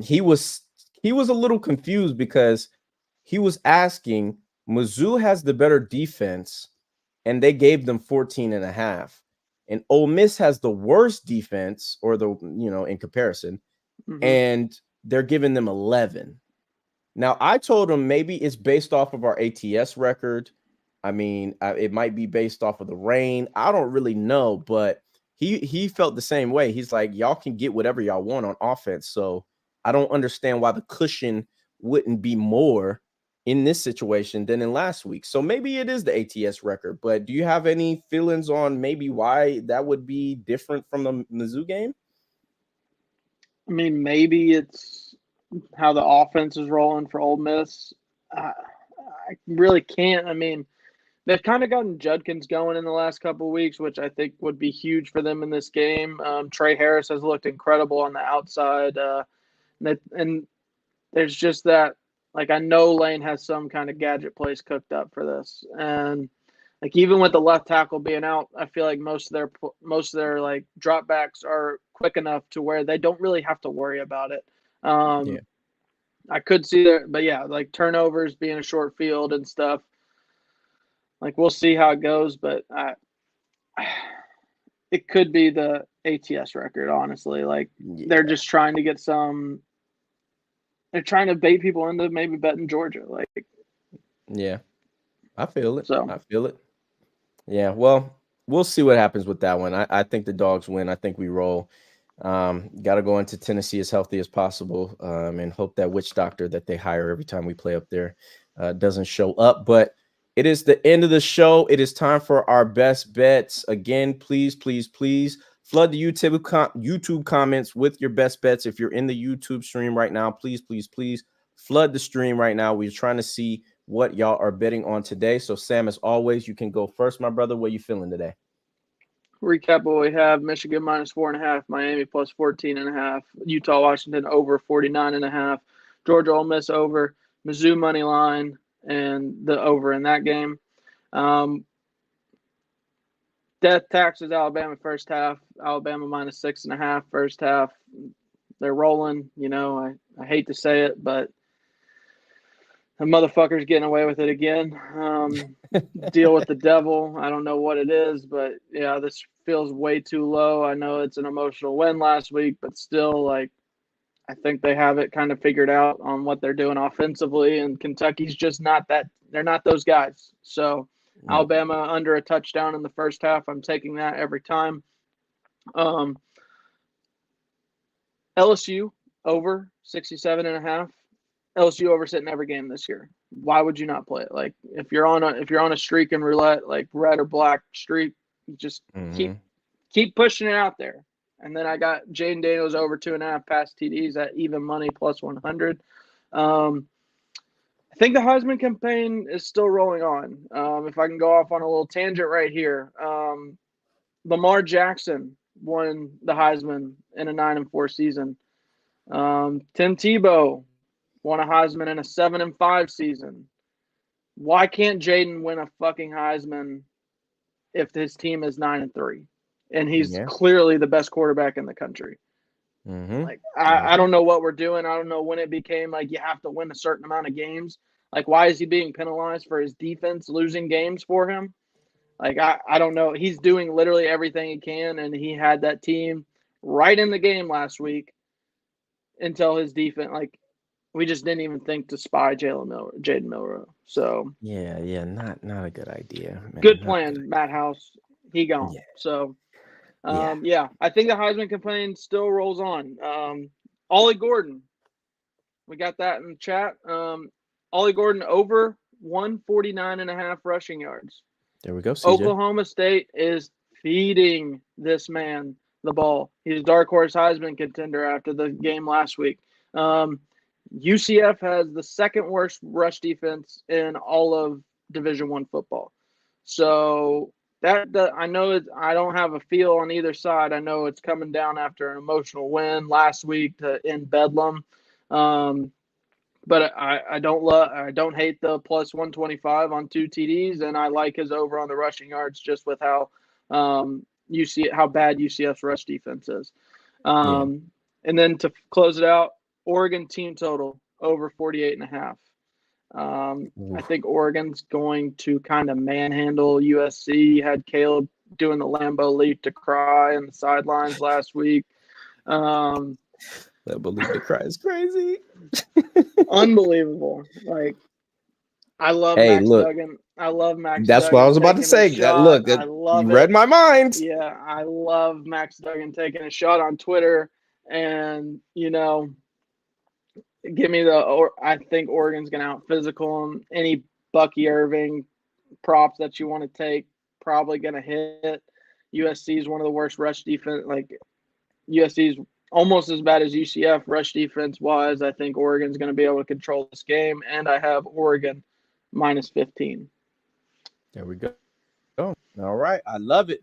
Speaker 1: He was a little confused because he was asking, Mizzou has the better defense, and they gave them 14 and a half. And Ole Miss has the worst defense, or in comparison, and they're giving them 11. Now, I told him maybe it's based off of our ATS record. I mean, it might be based off of the rain. I don't really know, but he felt the same way. He's like, y'all can get whatever y'all want on offense. So I don't understand why the cushion wouldn't be more in this situation than in last week. So maybe it is the ATS record, but do you have any feelings on maybe why that would be different from the Mizzou game?
Speaker 2: I mean, maybe it's how the offense is rolling for Ole Miss. I really can't. I mean, they've kind of gotten Judkins going in the last couple of weeks, which I think would be huge for them in this game. Trey Harris has looked incredible on the outside. And there's just that, like, I know Lane has some kind of gadget plays cooked up for this. And like even with the left tackle being out, I feel like most of their like dropbacks are quick enough to where they don't really have to worry about it.
Speaker 1: Yeah.
Speaker 2: I could see that, but yeah, like turnovers being a short field and stuff. Like we'll see how it goes, but it could be the ATS record. Honestly, like they're just trying to get some. They're trying to bait people into maybe betting Georgia. Like,
Speaker 1: Yeah, I feel it.
Speaker 2: so
Speaker 1: I feel it. Yeah, well, we'll see what happens with that one. I think the dogs win. I think we roll. Got to go into Tennessee as healthy as possible, and hope that witch doctor that they hire every time we play up there doesn't show up. But it is the end of the show. It is time for our best bets. Again, please, please, please flood the YouTube comments with your best bets. If you're in the YouTube stream right now, please, please, please flood the stream right now. We're trying to see what y'all are betting on today. So, Sam, as always, you can go first, my brother. What are you feeling today?
Speaker 2: recap what we have: Michigan -4.5, Miami plus 14.5, Utah Washington over 49.5, Georgia Ole Miss over, Mizzou money line, and the over in that game. Death taxes Alabama first half. Alabama -6.5 first half. They're rolling. I hate to say it, but the motherfucker's getting away with it again. Deal with the devil. I don't know what it is, but yeah, this feels way too low. I know it's an emotional win last week, but still, like, I think they have it kind of figured out on what they're doing offensively, and Kentucky's just not that. They're not those guys. So Alabama under a touchdown in the first half. I'm taking that every time. LSU over 67.5. LSU over sitting every game this year. Why would you not play it? Like if you're on a streak in roulette, like red or black streak, just keep pushing it out there. And then I got Jaden Daniels over 2.5 pass TDs at even money plus 100. I think the Heisman campaign is still rolling on. If I can go off on a little tangent right here, Lamar Jackson won the Heisman in a 9-4 season. Tim Tebow won a Heisman in a 7-5 season. Why can't Jaden win a fucking Heisman if his team is 9-3 and he's clearly the best quarterback in the country? Like I don't know what we're doing. I don't know when it became like you have to win a certain amount of games. Like why is he being penalized for his defense losing games for him? Like I don't know. He's doing literally everything he can, and he had that team right in the game last week until his defense. Like we just didn't even think to spy Jaden Milroe. So
Speaker 1: Yeah, not a good idea, man.
Speaker 2: good
Speaker 1: Not a good
Speaker 2: plan, Matt House. He gone.
Speaker 1: idea.
Speaker 2: So
Speaker 1: Yeah.
Speaker 2: yeah, I think the Heisman campaign still rolls on. Ollie Gordon, we got that in the chat. Ollie Gordon over 149.5 rushing yards.
Speaker 1: There we go, CJ.
Speaker 2: Oklahoma State is feeding this man the ball. He's a dark horse Heisman contender after the game last week. UCF has the second worst rush defense in all of Division I football. So I know I don't have a feel on either side. I know it's coming down after an emotional win last week to end Bedlam. But I don't hate the plus 125 on 2 TDs, and I like his over on the rushing yards just with how how bad UCF's rush defense is. And then to close it out, Oregon team total over 48.5. I think Oregon's going to kind of manhandle USC. Had Caleb doing the Lambeau leap to cry on the sidelines last week.
Speaker 1: Lambeau leap to cry is crazy.
Speaker 2: Unbelievable. Like, I love Max Duggan. I love Max
Speaker 1: That's
Speaker 2: Duggan.
Speaker 1: What I was about to say. Look,
Speaker 2: I love
Speaker 1: you read my mind.
Speaker 2: Yeah, I love Max Duggan taking a shot on Twitter. And, give me I think Oregon's going to out physical him. Any Bucky Irving props that you want to take, probably going to hit. USC is one of the worst rush defense. Like, USC is almost as bad as UCF rush defense wise. I think Oregon's going to be able to control this game, and I have Oregon minus 15.
Speaker 1: There we go. All right, I love it.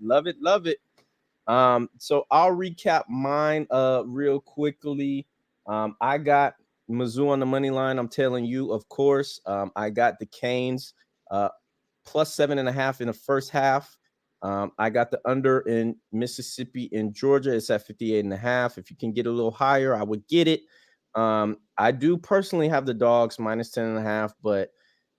Speaker 1: So I'll recap mine real quickly. I got Mizzou on the money line. I'm telling you, of course. I got the Canes plus 7.5 in the first half. I got the under in Mississippi and Georgia. It's at 58.5. If you can get a little higher, I would get it. I do personally have the dogs minus 10.5, but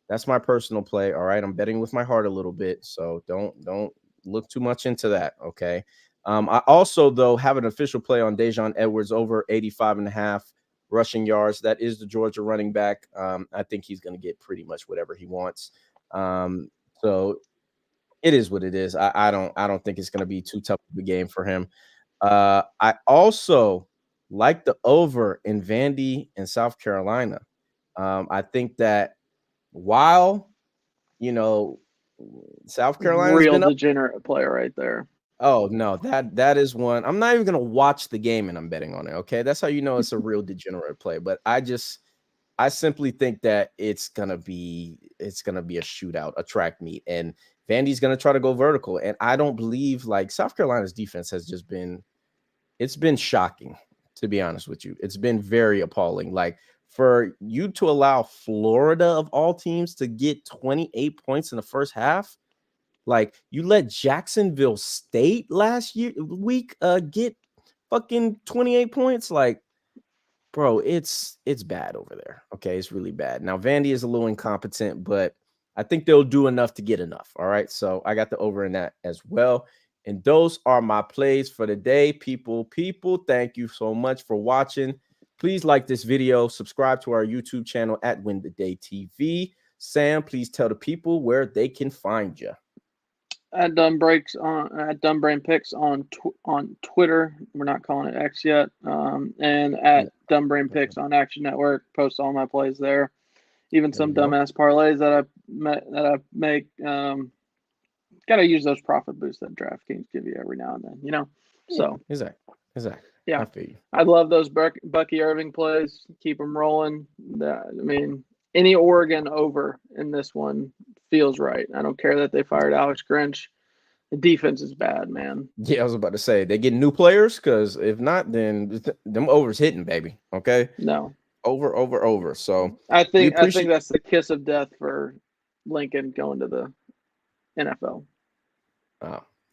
Speaker 1: that's my personal play. All right. I'm betting with my heart a little bit. So don't look too much into that. Okay. I also, though, have an official play on Dejon Edwards over 85.5 rushing yards. That is the Georgia running back. I think he's going to get pretty much whatever he wants. So it is what it is. I don't think it's going to be too tough of a game for him. I also like the over in Vandy and South Carolina. I think that while, South Carolina's
Speaker 2: real
Speaker 1: been up.
Speaker 2: degenerate player right there.
Speaker 1: Oh, no, that is one. I'm not even going to watch the game and I'm betting on it. Okay. That's how you know it's a real degenerate play. But I simply think that it's gonna be a shootout, a track meet, and Vandy's gonna try to go vertical. And I don't believe South Carolina's defense has just been shocking, to be honest with you. It's been very appalling. Like, for you to allow Florida of all teams to get 28 points in the first half, like you let Jacksonville State last week get fucking 28 points, like. Bro, it's bad over there. Okay, it's really bad. Now, Vandy is a little incompetent, but I think they'll do enough to get enough. All right, so I got the over in that as well. And those are my plays for the day, people. Thank you so much for watching. Please like this video, subscribe to our YouTube channel at Win the Day TV. Sam, please tell the people where they can find you.
Speaker 2: At Dumbbrain Picks on Twitter. We're not calling it X yet. And at Dumbbrain Picks on Action Network. Post all my plays there. Even some dumbass parlays that I make. Gotta use those profit boosts that DraftKings give you every now and then. So
Speaker 1: exactly.
Speaker 2: Yeah,
Speaker 1: I feel you.
Speaker 2: I love those Bucky Irving plays. Keep them rolling. Any Oregon over in this one feels right. I don't care that they fired Alex Grinch. The defense is bad, man.
Speaker 1: Yeah, I was about to say they get new players, because if not, then them overs hitting, baby. Okay.
Speaker 2: No.
Speaker 1: Over. So
Speaker 2: I think that's the kiss of death for Lincoln going to the NFL.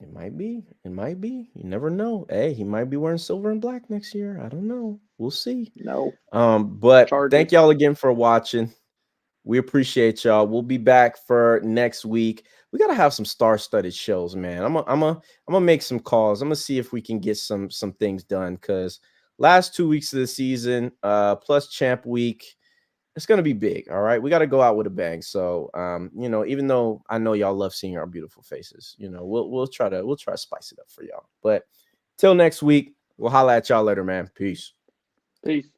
Speaker 1: It might be. You never know. Hey, he might be wearing silver and black next year. I don't know. We'll see.
Speaker 2: No.
Speaker 1: But thank y'all again for watching. We appreciate y'all. We'll be back for next week. We gotta have some star-studded shows, man. I'm gonna make some calls. I'm gonna see if we can get some things done, because last 2 weeks of the season, plus champ week, It's gonna be big. All right, we got to go out with a bang. So, you know, even though I know y'all love seeing our beautiful faces, you know, we'll try to spice it up for y'all. But till next week, we'll holla at y'all later, man. Peace.
Speaker 2: Peace.